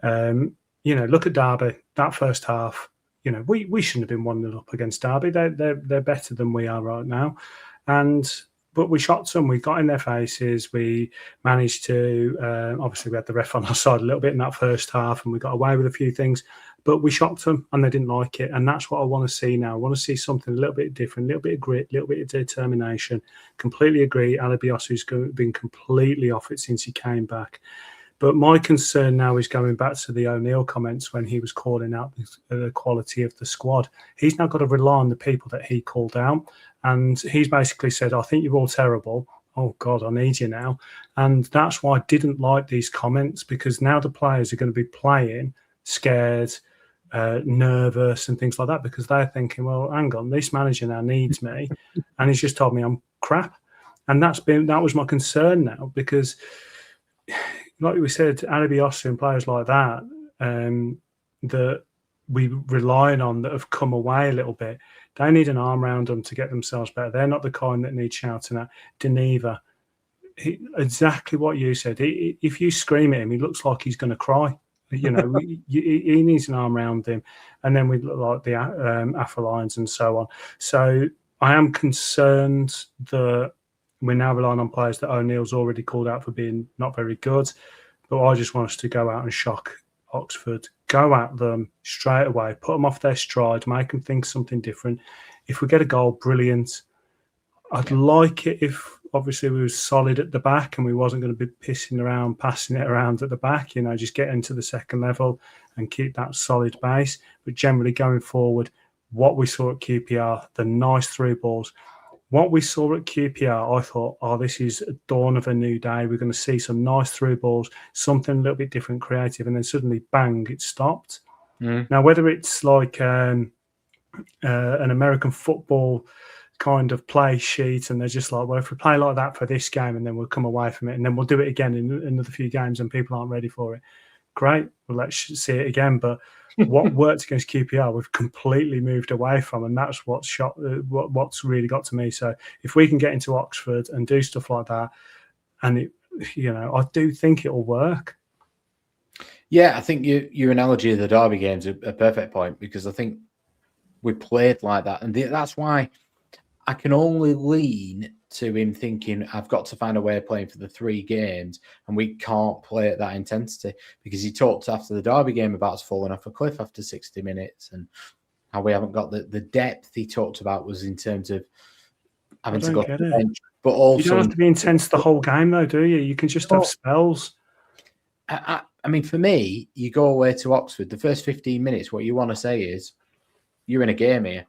Look at Derby, that first half. We shouldn't have been 1-0 up against Derby. They're better than we are right now, but we shot them. We got in their faces. We managed to, obviously we had the ref on our side a little bit in that first half and we got away with a few things. but we shocked them and they didn't like it. And that's what I want to see now. I want to see something a little bit different, a little bit of grit, a little bit of determination. Completely agree. Alabiosu's been completely off it since he came back. But my concern now is going back to the O'Neill comments when he was calling out the quality of the squad. He's now got to rely on the people that he called out. And he's basically said, I think you're all terrible. Oh, God, I need you now. And that's why I didn't like these comments, because now the players are going to be playing scared, nervous and things like that, because they're thinking, well, hang on, this manager now needs me. And he's just told me I'm crap. And that was my concern now, because like we said, Alabiosu and players like that, that we relied on that have come away a little bit, they need an arm around them to get themselves better. They're not the kind that need shouting at. Deneva, exactly what you said. If you scream at him, he looks like he's going to cry. You know, he needs an arm around him. And then we look like the Afro-Lions and so on. So I am concerned that we're now relying on players that O'Neill's already called out for being not very good. But I just want us to go out and shock Oxford, go at them straight away, put them off their stride, make them think something different. If we get a goal, brilliant. I'd like it if obviously we were solid at the back and we wasn't going to be pissing around, passing it around at the back, you know, just get into the second level and keep that solid base. But generally going forward, what we saw at QPR, the nice through balls, what we saw at QPR, I thought, oh, this is a dawn of a new day. We're going to see some nice through balls, something a little bit different, creative, and then suddenly, bang, it stopped. Now, whether it's like an American football kind of play sheet, and they're just like, well, if we play like that for this game, and then we'll come away from it, and then we'll do it again in another few games, and people aren't ready for it. Great, well, let's see it again. But what worked against QPR, we've completely moved away from, and that's what's really got to me. So if we can get into Oxford and do stuff like that, and it, you know, I do think it'll work. Yeah, I think your analogy of the Derby game's a perfect point, because I think we played like that, and that's why I can only lean to him thinking I've got to find a way of playing for the 3 games, and we can't play at that intensity, because he talked after the Derby game about us falling off a cliff after 60 minutes and how we haven't got the depth he talked about was in terms of having to go to the bench. But also, you don't have to be intense the whole game, though, do you? You can just have spells. I mean, for me, you go away to Oxford, the first 15 minutes, what you want to say is, you're in a game here.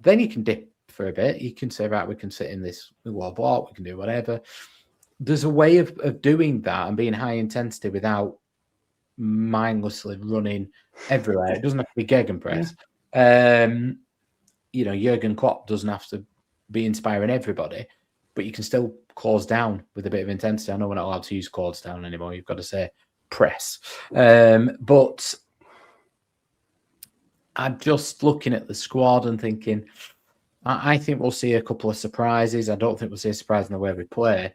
Then you can dip for a bit. You can say, right, we can sit in this wall block, we can do whatever. There's a way of doing that and being high intensity without mindlessly running everywhere. It doesn't have to be gegenpress. Yeah. You know, Jurgen Klopp doesn't have to be inspiring everybody, but you can still close down with a bit of intensity. I know we're not allowed to use close down anymore. You've got to say press. But I'm just looking at the squad and thinking, I think we'll see a couple of surprises. I don't think we'll see a surprise in the way we play,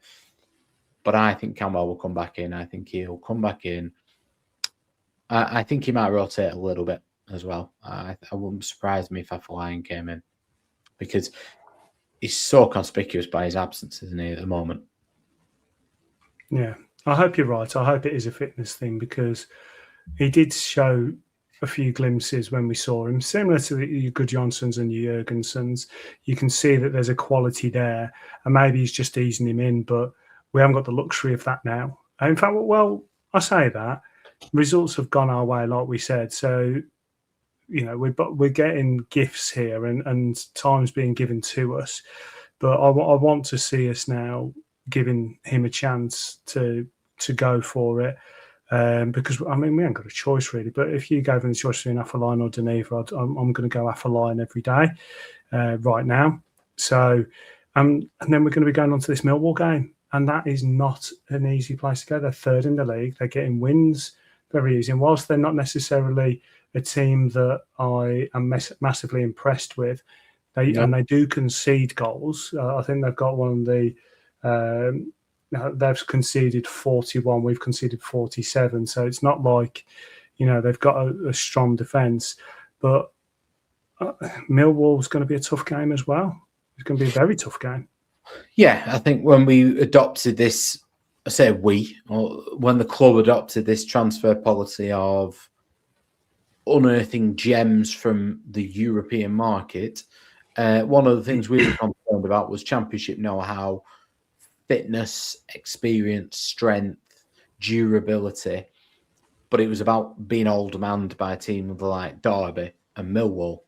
but I think Campbell will come back in. I think he'll come back in. I think he might rotate a little bit as well. I wouldn't surprise me if Afro-Lion came in, because he's so conspicuous by his absence, isn't he, at the moment? Yeah, I hope you're right. I hope it is a fitness thing, because he did show a few glimpses when we saw him, similar to your Gudjonssons and your Jurgensons. You can see that there's a quality there, and maybe he's just easing him in, but we haven't got the luxury of that now. In fact, well, I say that results have gone our way, like we said. So, you know, we're getting gifts here, and time's being given to us. But I want to see us now giving him a chance to go for it. Because, I mean, we haven't got a choice really, but if you gave him the choice between Afro-Lion or Deneva, I'm going to go Afro-Lion every day right now. So, and then we're going to be going on to this Millwall game, and that is not an easy place to go. They're third in the league. They're getting wins very easy. And whilst they're not necessarily a team that I am massively impressed with, and they do concede goals. I think they've got one of the... they've conceded 41, we've conceded 47. So it's not like, you know, they've got a strong defence. But Millwall's going to be a tough game as well. It's going to be a very tough game. Yeah, I think when we adopted this, I say we, or when the club adopted this transfer policy of unearthing gems from the European market. One of the things we were concerned about was championship know-how, fitness, experience, strength, durability. But it was about being all-demand by a team like Derby and Millwall.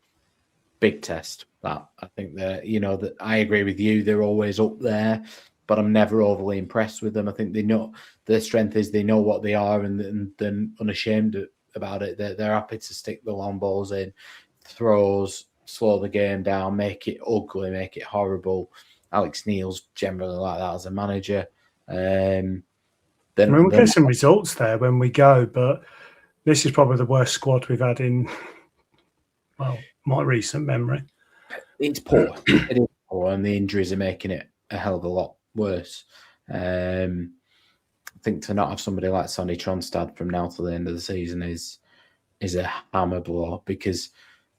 Big test. That I think that that I agree with you. They're always up there, but I'm never overly impressed with them. I think they know their strength is they know what they are, and they're unashamed about it. They're happy to stick the long balls in, throws, slow the game down, make it ugly, make it horrible. Alex Neil's generally like that as a manager. We'll get some results there when we go, but this is probably the worst squad we've had in, my recent memory. It's poor. It is poor, and the injuries are making it a hell of a lot worse. I think to not have somebody like Sonny Tronstad from now to the end of the season is a hammer blow, because,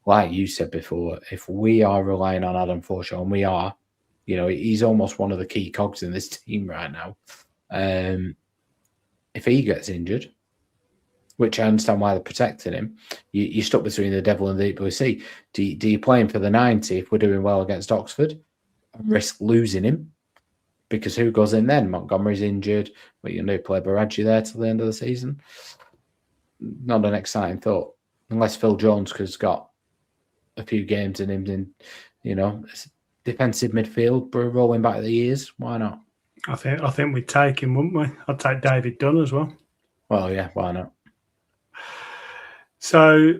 like you said before, if we are relying on Adam Forshaw, and we are, he's almost one of the key cogs in this team right now. If he gets injured, which I understand why they're protecting him, you're stuck between the devil and the deep blue sea. Do you play him for the 90 if we're doing well against Oxford and risk losing him? Because who goes in then? Montgomery's injured. What you do, play Baraji there till the end of the season? Not an exciting thought, unless Phil Jones has got a few games in him. Defensive midfield, but rolling back the years. Why not? I think we'd take him, wouldn't we? I'd take David Dunn as well. Well, yeah, why not? So,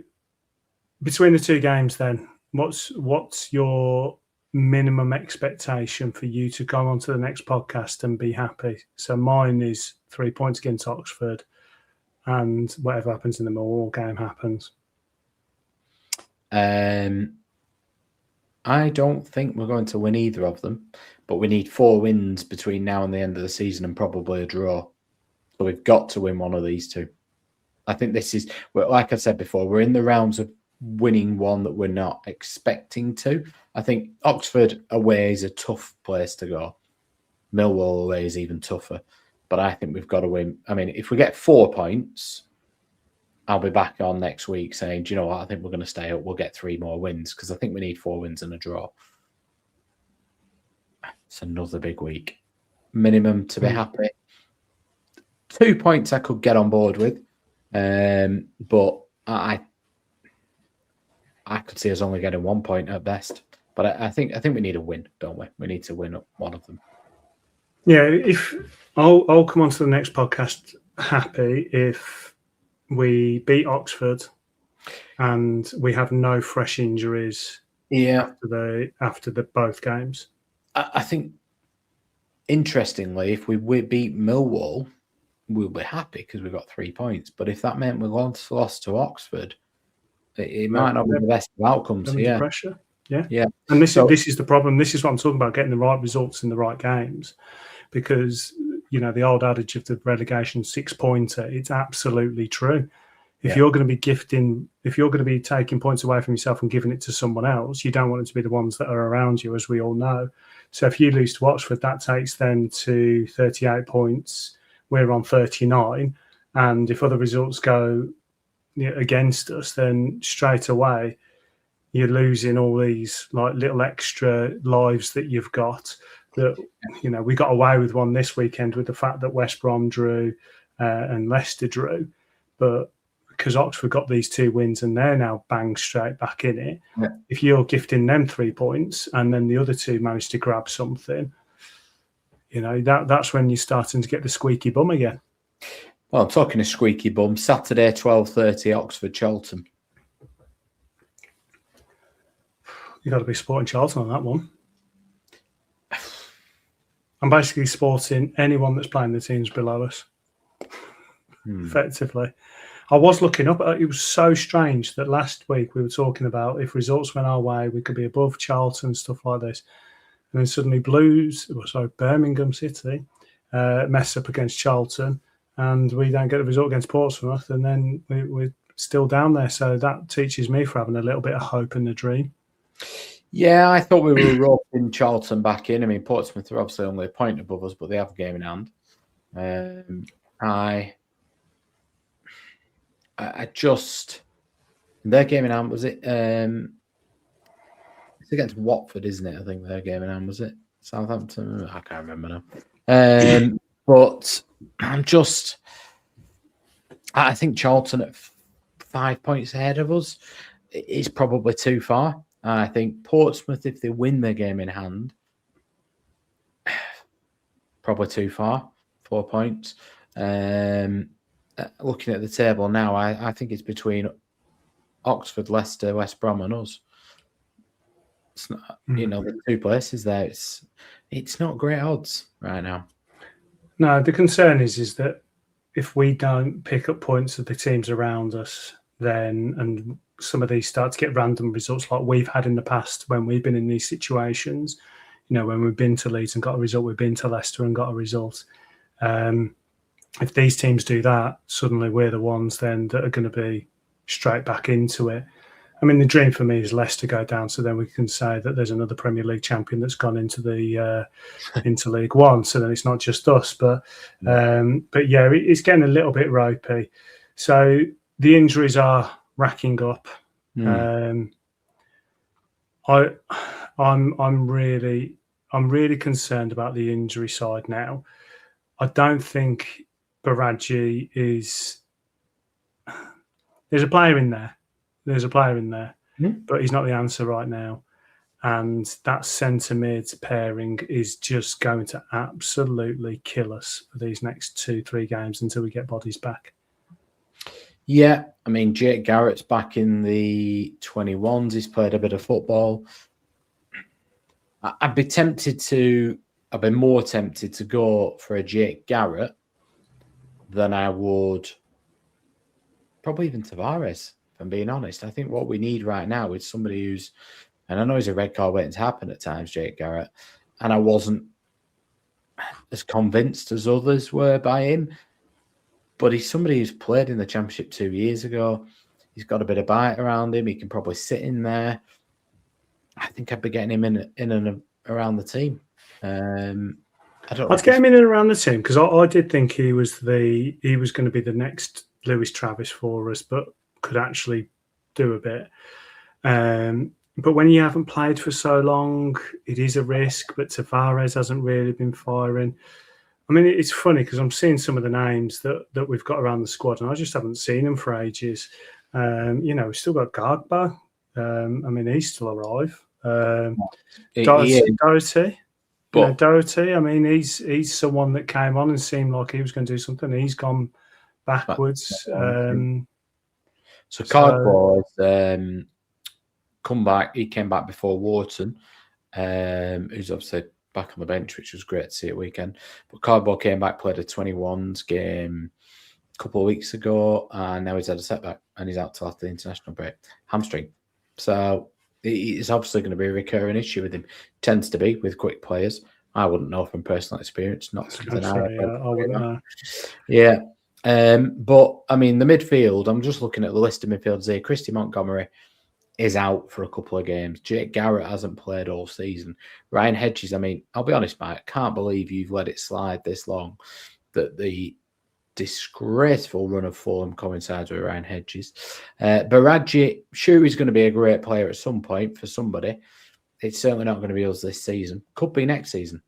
between the two games, then, what's your minimum expectation for you to go on to the next podcast and be happy? So, mine is 3 points against Oxford, and whatever happens in the Millwall game happens. I don't think we're going to win either of them, but we need 4 wins between now and the end of the season, and probably a draw. So we've got to win one of these two. I think this is, like I said before, we're in the realms of winning one that we're not expecting to. I think Oxford away is a tough place to go. Millwall away is even tougher. But I think we've got to win. I mean, if we get 4 points, I'll be back on next week saying, do you know what? I think we're going to stay up. We'll get 3 more wins, because I think we need 4 wins and a draw. It's another big week. Minimum to be happy. 2 points I could get on board with. But I could see us only getting 1 point at best. But I think we need a win, don't we? We need to win one of them. Yeah, if I'll come on to the next podcast happy if we beat Oxford and we have no fresh injuries. Yeah, after the both games. I think interestingly, if we beat Millwall, we'll be happy because we've got 3 points. But if that meant we lost to Oxford, it might not be the best of outcomes. Yeah, pressure. Yeah. And this is the problem. This is what I'm talking about: getting the right results in the right games. Because the old adage of the relegation 6-pointer, it's absolutely true. If you're going to be taking points away from yourself and giving it to someone else, you don't want it to be the ones that are around you, as we all know. So if you lose to Oxford, that takes them to 38 points. We're on 39. And if other results go against us, then straight away you're losing all these like little extra lives that you've got. That we got away with one this weekend with the fact that West Brom drew and Leicester drew, but because Oxford got these 2 wins and they're now bang straight back in it. Yeah. If you're gifting them 3 points and then the other 2 manage to grab something, that's when you're starting to get the squeaky bum again. Well, I'm talking a squeaky bum. Saturday, 12:30, Oxford Charlton. You got to be supporting Charlton on that one. I'm basically supporting anyone that's playing the teams below us, effectively. I was looking up. It was so strange that last week we were talking about if results went our way, we could be above Charlton, stuff like this. And then suddenly Birmingham City mess up against Charlton and we don't get a result against Portsmouth, and then we're still down there. So that teaches me for having a little bit of hope in the dream. Yeah, I thought we were roping Charlton back in. I mean, Portsmouth are obviously only a point above us, but they have a game in hand. I just Their game in hand, was it? It's against Watford, isn't it? I think their game in hand, was it? Southampton? I can't remember now. But I think Charlton at 5 points ahead of us is probably too far. I think Portsmouth, if they win their game in hand, probably too far. 4 points. Looking at the table now, I think it's between Oxford, Leicester, West Brom, and us. It's not, the two places there. It's not great odds right now. No, the concern is that if we don't pick up points of the teams around us, then and some of these start to get random results like we've had in the past when we've been in these situations. When we've been to Leeds and got a result, we've been to Leicester and got a result. If these teams do that, suddenly we're the ones then that are going to be straight back into it. I mean, the dream for me is Leicester go down, so then we can say that there's another Premier League champion that's gone into the into League One. So then it's not just us, but yeah, it's getting a little bit ropey. So the injuries are racking up. I'm really concerned about the injury side now. I don't think Baraji is. There's a player in there. But he's not the answer right now. And that centre mid pairing is just going to absolutely kill us for these next 2-3 games until we get bodies back. Yeah, I mean, Jake Garrett's back in the 21s. He's played a bit of football. I'd be more tempted to go for a Jake Garrett than I would probably even Tavares, if I'm being honest. I think what we need right now is somebody who's, and I know he's a red card waiting to happen at times, Jake Garrett, and I wasn't as convinced as others were by him, but he's somebody who's played in the Championship 2 years ago. He's got a bit of bite around him. He can probably sit in there. I think I'd be getting him in and around the team. I'd get him in and around the team because I did think he was going to be the next Lewis Travis for us, but could actually do a bit. But when you haven't played for so long, it is a risk. But Tavares hasn't really been firing. I mean, it's funny because I'm seeing some of the names that we've got around the squad, and I just haven't seen them for ages. We've still got Gagba. I mean, he's still alive. Doherty. Doherty. I mean, he's someone that came on and seemed like he was going to do something. He's gone backwards. So Cardboard's come back. He came back before Wharton, who's obviously back on the bench, which was great to see at weekend. But Cardboard came back, played a 21s game a couple of weeks ago, and now he's had a setback and he's out till after the international break. Hamstring. So it's obviously going to be a recurring issue with him. Tends to be with quick players. I wouldn't know from personal experience. Not something I wouldn't know. Yeah. But I mean, the midfield, I'm just looking at the list of midfielders here. Christy Montgomery is out for a couple of games. Jake Garrett hasn't played all season. Ryan Hedges, I mean, I'll be honest, mate, I can't believe you've let it slide this long, that the disgraceful run of Fulham coincides with Ryan Hedges. Baraji, sure, he's going to be a great player at some point for somebody. It's certainly not going to be us this season. Could be next season.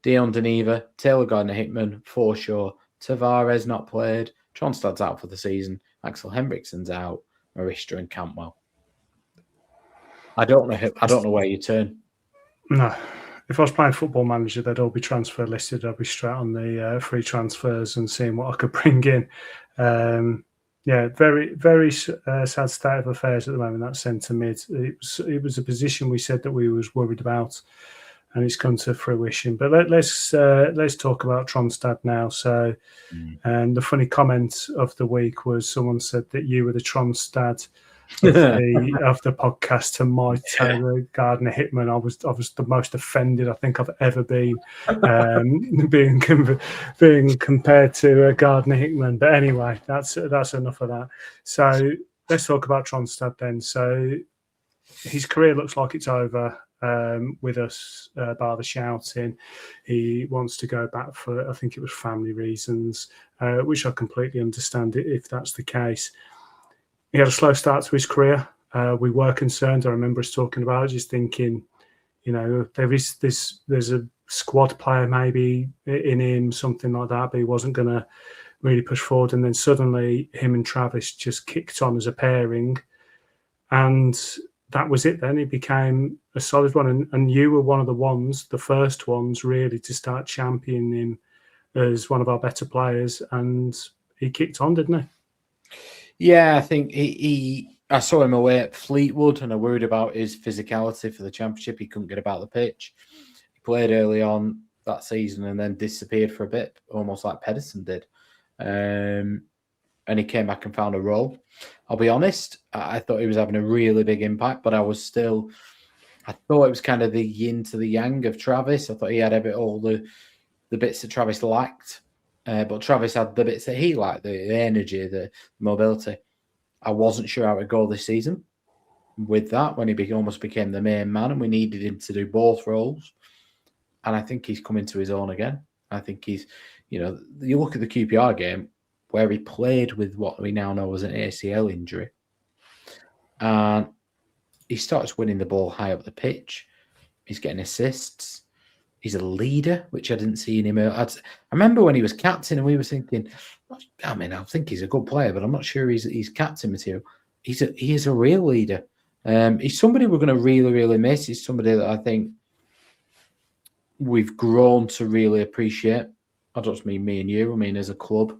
Dion Deneva, Taylor Gardner-Hickman, Forshaw, Tavares not played. Tronstad's out for the season. Axel Henriksen's out. Marista and Cantwell. I don't know where you turn. No. If I was playing Football Manager, they'd all be transfer listed. I'd be straight on the free transfers and seeing what I could bring in. Very, very sad state of affairs at the moment, that centre mid. It was a position we said that we was worried about, and it's come to fruition. But let's talk about Tronstad now. So, the funny comment of the week was someone said that you were the Tronstad of the podcast to my Taylor Gardner-Hickman. I was the most offended I think I've ever been, being compared to Gardner-Hickman. But anyway, that's enough of that. So let's talk about Tronstad then. So his career looks like it's over with us, bar the shouting. He wants to go back for, I think it was family reasons, which I completely understand if that's the case. he had a slow start to his career. We were concerned. I remember us talking about it, just thinking, there's a squad player maybe in him, something like that, but he wasn't going to really push forward. And then suddenly him and Travis just kicked on as a pairing, and that was it. Then he became a solid one, and you were one of the first ones really to start championing him as one of our better players, and he kicked on, didn't he? Yeah, I think I saw him away at Fleetwood, and I worried about his physicality for the Championship. He couldn't get about the pitch. He played early on that season and then disappeared for a bit, almost like Pedersen did. And he came back and found a role. I'll be honest, I thought he was having a really big impact, but I thought it was kind of the yin to the yang of Travis. I thought he had all the bits that Travis lacked, but Travis had the bits that he liked, the energy, the mobility. I wasn't sure how it would go this season with that when he almost became the main man, and we needed him to do both roles. And I think he's coming to his own again. I think he's, you look at the QPR game where he played with what we now know as an ACL injury, and he starts winning the ball high up the pitch. He's getting assists. He's a leader, which I didn't see in him. I remember when he was captain, and we were thinking, I think he's a good player, but I'm not sure he's captain material. He is a real leader. He's somebody we're going to really, really miss. He's somebody that I think we've grown to really appreciate. I don't just mean me and you. I mean, as a club,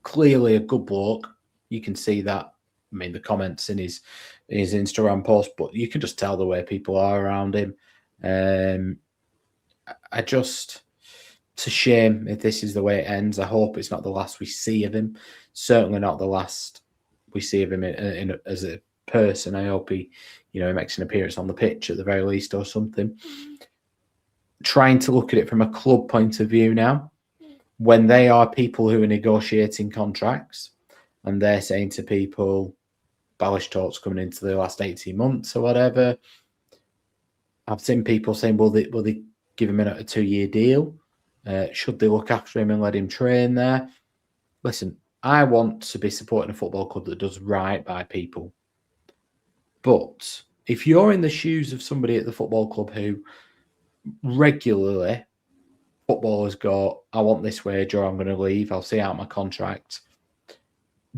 clearly a good bloke. You can see that. I mean, the comments in his Instagram post, but you can just tell the way people are around him. It's a shame if this is the way it ends. I hope it's not the last we see of him. Certainly not the last we see of him as a person. I hope he makes an appearance on the pitch at the very least or something. Trying to look at it from a club point of view now, when they are people who are negotiating contracts and they're saying to people, Ballish talks coming into the last 18 months or whatever. I've seen people saying, will they give him a 2-year deal? Should they look after him and let him train there? Listen, I want to be supporting a football club that does right by people. But if you're in the shoes of somebody at the football club who regularly footballers go, I want this wage or I'm going to leave, I'll see out my contract.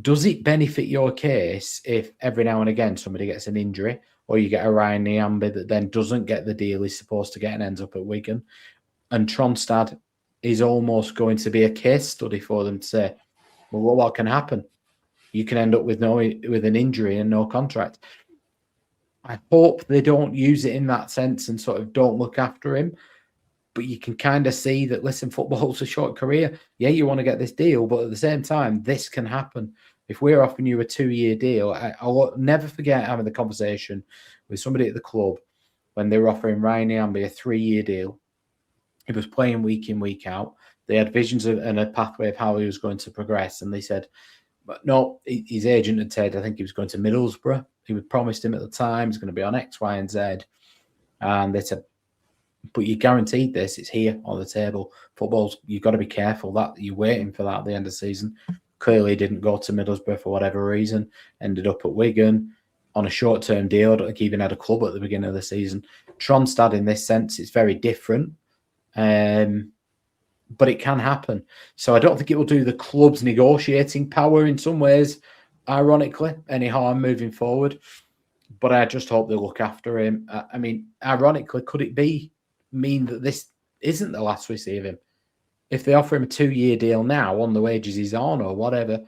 Does it benefit your case if every now and again somebody gets an injury or you get a Ryan Niambi that then doesn't get the deal he's supposed to get and ends up at Wigan? And Tronstad is almost going to be a case study for them to say, well, what can happen? You can end up with an injury and no contract. I hope they don't use it in that sense and sort of don't look after him. But you can kind of see that, listen, football's a short career. Yeah, you want to get this deal, but at the same time, this can happen. If we're offering you a 2-year deal, I'll never forget having the conversation with somebody at the club when they were offering Ryan Niambi a 3-year deal. He was playing week in, week out. They had visions and a pathway of how he was going to progress. And they said, but no, his agent had said, I think he was going to Middlesbrough. He had promised him at the time he's going to be on X, Y, and Z. And they said, but you guaranteed this, it's here on the table. Football's, you've got to be careful that you're waiting for that at the end of the season. Clearly didn't go to Middlesbrough for whatever reason, ended up at Wigan on a short-term deal. I don't think he even had a club at the beginning of the season. Tronstad, in this sense, it's very different, but it can happen. So I don't think it will do the club's negotiating power in some ways, ironically, any harm moving forward. But I just hope they look after him. I mean, ironically, could it mean that this isn't the last we see of him? If they offer him a 2-year deal now on the wages he's on or whatever,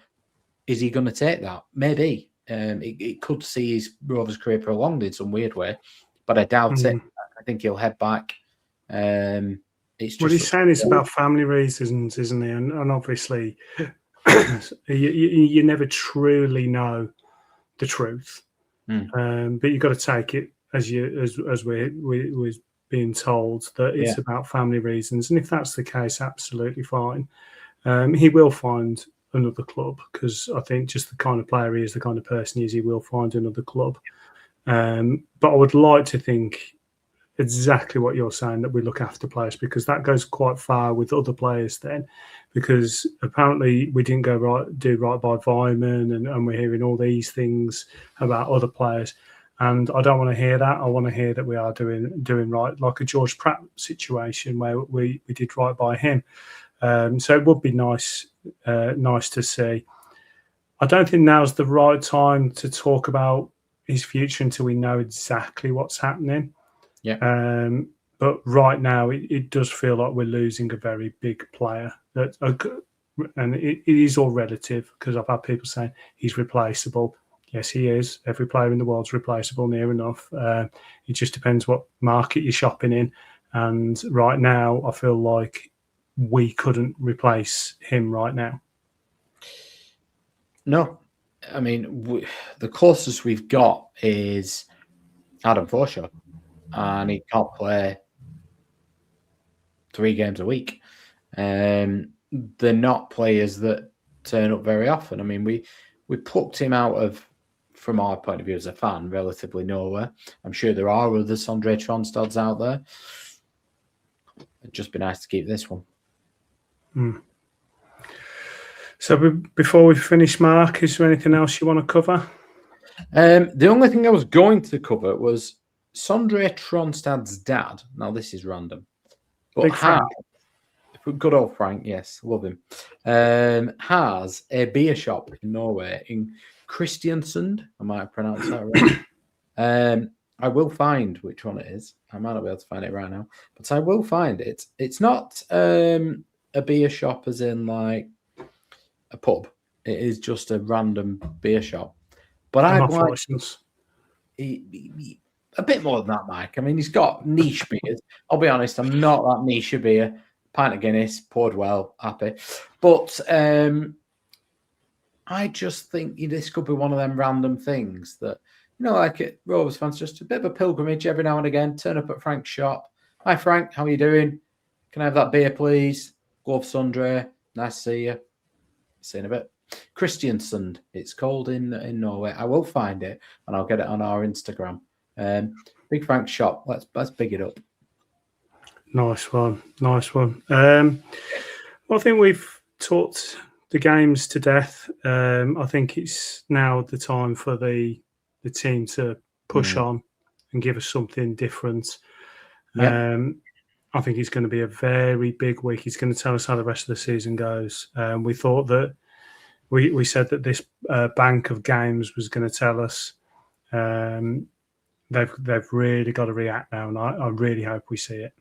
is he going to take that? Maybe. It could see his Rovers career prolonged in some weird way, but I doubt it. I think he'll head back. It's just what he's saying is about family reasons, isn't he? And obviously, you never truly know the truth, but you've got to take it as we're being told that it's about family reasons. And if that's the case, absolutely fine. He will find another club, because I think just the kind of player he is, the kind of person he is, he will find another club. But I would like to think exactly what you're saying, that we look after players, because that goes quite far with other players then, because apparently we didn't do right by Vyman, and we're hearing all these things about other players. And I don't want to hear that. I want to hear that we are doing right, like a George Pratt situation where we did right by him. So it would be nice to see. I don't think now's the right time to talk about his future until we know exactly what's happening. Yeah. But right now, it does feel like we're losing a very big player. And it is all relative, because I've had people saying he's replaceable. Yes, he is. Every player in the world's replaceable, near enough. It just depends what market you're shopping in. And right now, I feel like we couldn't replace him right now. No. I mean, the closest we've got is Adam Forshaw, and he can't play 3 games a week. They're not players that turn up very often. I mean, we plucked him out of, from our point of view as a fan, relatively nowhere. I'm sure there are other Sondre Tronstads out there. It'd just be nice to keep this one. So before we finish, Mark, is there anything else you want to cover? The only thing I was going to cover was Sondre Tronstad's dad. Now, this is random. But Big Frank. Good old Frank, yes, love him. Has a beer shop in Norway, in Kristiansund. I might have pronounced that right. I will find which one it is. I might not be able to find it right now, but I will find it. It's not a beer shop as in like a pub. It is just a random beer shop. But I'd like a bit more than that, Mike. I mean, he's got niche beers. I'll be honest, I'm not that niche a beer. Pint of Guinness, poured well, happy. But I just think this could be one of them random things that, like Rovers fans, just a bit of a pilgrimage every now and again. Turn up at Frank's shop. Hi, Frank. How are you doing? Can I have that beer, please? Glove Sondre. Nice to see you. See you in a bit. Kristiansund, it's called in Norway. I will find it and I'll get it on our Instagram. Big Frank's shop. Let's big it up. Nice one. I think we've talked the games to death. I think it's now the time for the team to push on and give us something different. I think it's going to be a very big week. He's going to tell us how the rest of the season goes. We thought that we said that this bank of games was going to tell us. They've really got to react now, and I really hope we see it.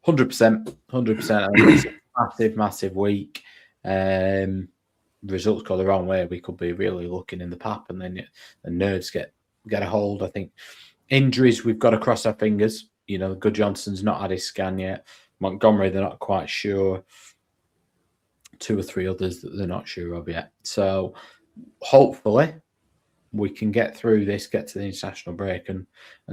100%. It's a massive week. Results go the wrong way, we could be really looking in the pap, and then the nerves get a hold. I think injuries, we've got to cross our fingers. Good Johnson's not had his scan yet. Montgomery, they're not quite sure. 2 or 3 others that they're not sure of yet. So hopefully we can get through this, get to the international break and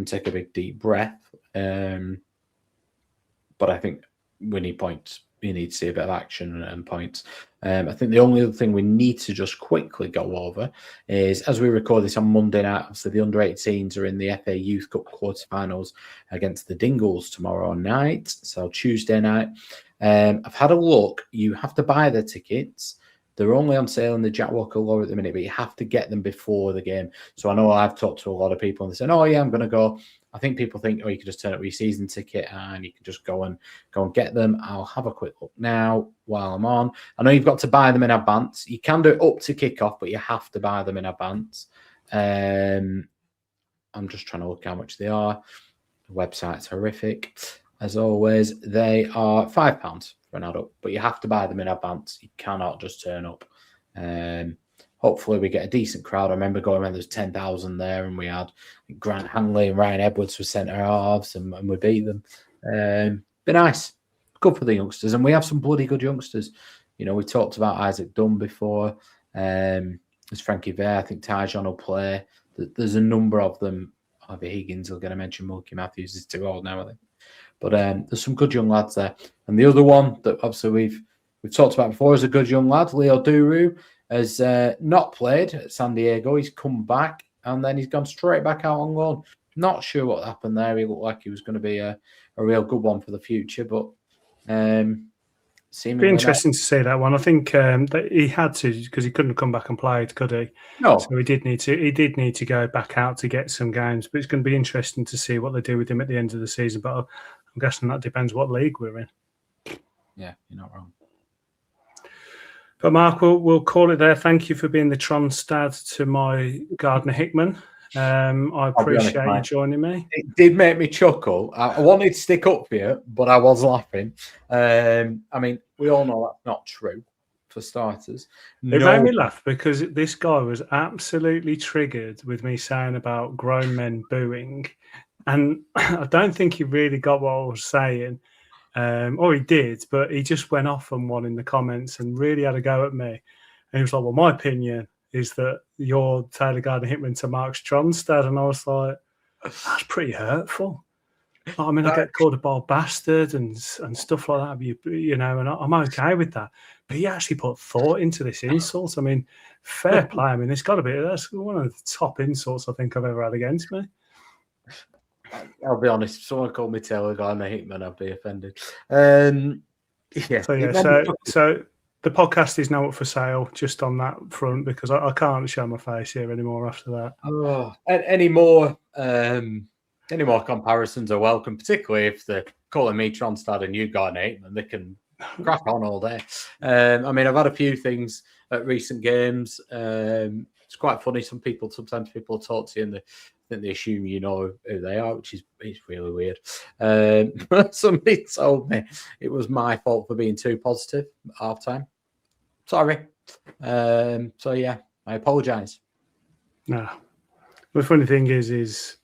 take a big deep breath. But I think we need points. You need to see a bit of action and points. I think the only other thing we need to just quickly go over is, as we record this on Monday night, obviously the under-18s are in the FA Youth Cup quarterfinals against the Dingles tomorrow night, so Tuesday night. I've had a look. You have to buy the tickets. They're only on sale in the Jack Walker Law at the minute, but you have to get them before the game. So I know I've talked to a lot of people and they said, "Oh yeah, I'm going to go." I think people think, "Oh, you can just turn up with your season ticket and you can just go and get them." I'll have a quick look now while I'm on. I know you've got to buy them in advance. You can do it up to kick-off, but you have to buy them in advance. I'm just trying to look how much they are. The website's horrific. As always, they are £5 for an adult, but you have to buy them in advance. You cannot just turn up. Hopefully we get a decent crowd. I remember going when there was 10,000 there, and we had Grant Hanley and Ryan Edwards for centre halves, and we beat them. Be nice. Good for the youngsters, and we have some bloody good youngsters. We talked about Isaac Dunn before. There's Frankie Vare. I think Tyjon will play. There's a number of them. Harvey Higgins will get a mention. Mulky Matthews is too old now, I think. But there's some good young lads there. And the other one that obviously we've talked about before is a good young lad, Leo Duru, has not played at San Diego. He's come back and then he's gone straight back out on loan. Not sure what happened there. He looked like he was going to be a real good one for the future, but it'd be interesting to see that one. I think that he had to, because he couldn't have come back and played, could he? No. So he did need to go back out to get some games. But it's going to be interesting to see what they do with him at the end of the season. But I'm guessing that depends what league we're in. Yeah, you're not wrong. But Mark, we'll call it there. Thank you for being the Tronstad to my Gardner Hickman. I appreciate you joining me. It did make me chuckle. I wanted to stick up for you, but I was laughing. I mean, we all know that's not true, for starters. It made me laugh because this guy was absolutely triggered with me saying about grown men booing. And I don't think he really got what I was saying. Or he did, but he just went off on one in the comments and really had a go at me. And he was like, well, my opinion is that you're Taylor Gardner Hickman to Mark's Tronstad. And I was like, that's pretty hurtful. I mean, I get called a bald bastard and stuff like that, you know, and I'm okay with that. But he actually put thought into this insult. I mean, fair play. I mean, that's one of the top insults I think I've ever had against me. I'll be honest, if someone called me Taylor Gardner Hickman, I'd be offended. So the podcast is now up for sale just on that front because I can't show my face here anymore after that. Oh, any more comparisons are welcome, particularly if they're calling me Tronstad and you Gardner Hickman. They can crack on all day. I mean, I've had a few things at recent games. It's quite funny. Sometimes people talk to you and they assume you know who they are, which is really weird. Somebody told me it was my fault for being too positive at half-time. Sorry. So, yeah, I apologise. No. The funny thing is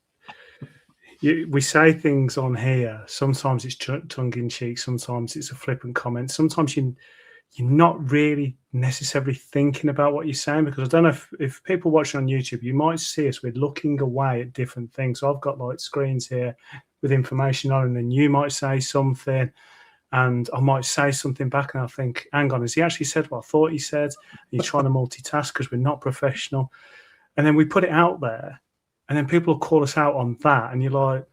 we say things on here. Sometimes it's tongue-in-cheek. Sometimes it's a flippant comment. Sometimes you're not really necessarily thinking about what you're saying, because I don't know if people watching on YouTube, you might see us, we're looking away at different things. So I've got like screens here with information on, and then you might say something and I might say something back and I think, hang on, has he actually said what I thought he said? And you're trying to multitask because we're not professional. And then we put it out there and then people will call us out on that. And you're like,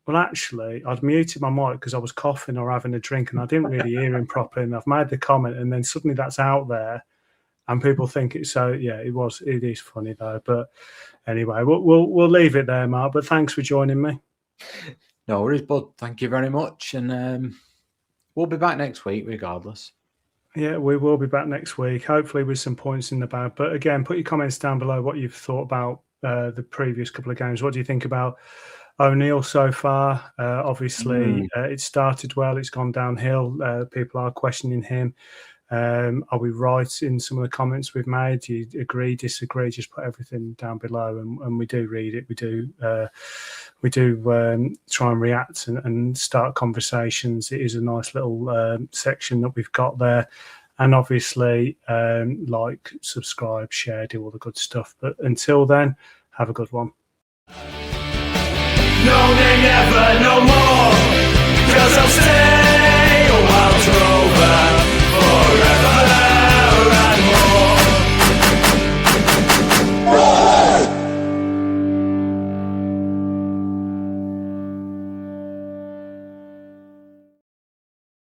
well, actually, I'd muted my mic because I was coughing or having a drink and I didn't really hear him properly. And I've made the comment and then suddenly that's out there and people think it's so, yeah, it is funny though. But anyway, we'll leave it there, Mark. But thanks for joining me. No worries, bud. Thank you very much. And we'll be back next week regardless. Yeah, we will be back next week, hopefully with some points in the bag. But again, put your comments down below what you've thought about the previous couple of games. What do you think about O'Neill so far? Obviously, it started well. It's gone downhill. People are questioning him. Are we right in some of the comments we've made? Do you agree, disagree? Just put everything down below, and we do read it. We do try and react and start conversations. It is a nice little section that we've got there. And obviously, like, subscribe, share, do all the good stuff. But until then, have a good one. No, they never, no more, 'cause I'm still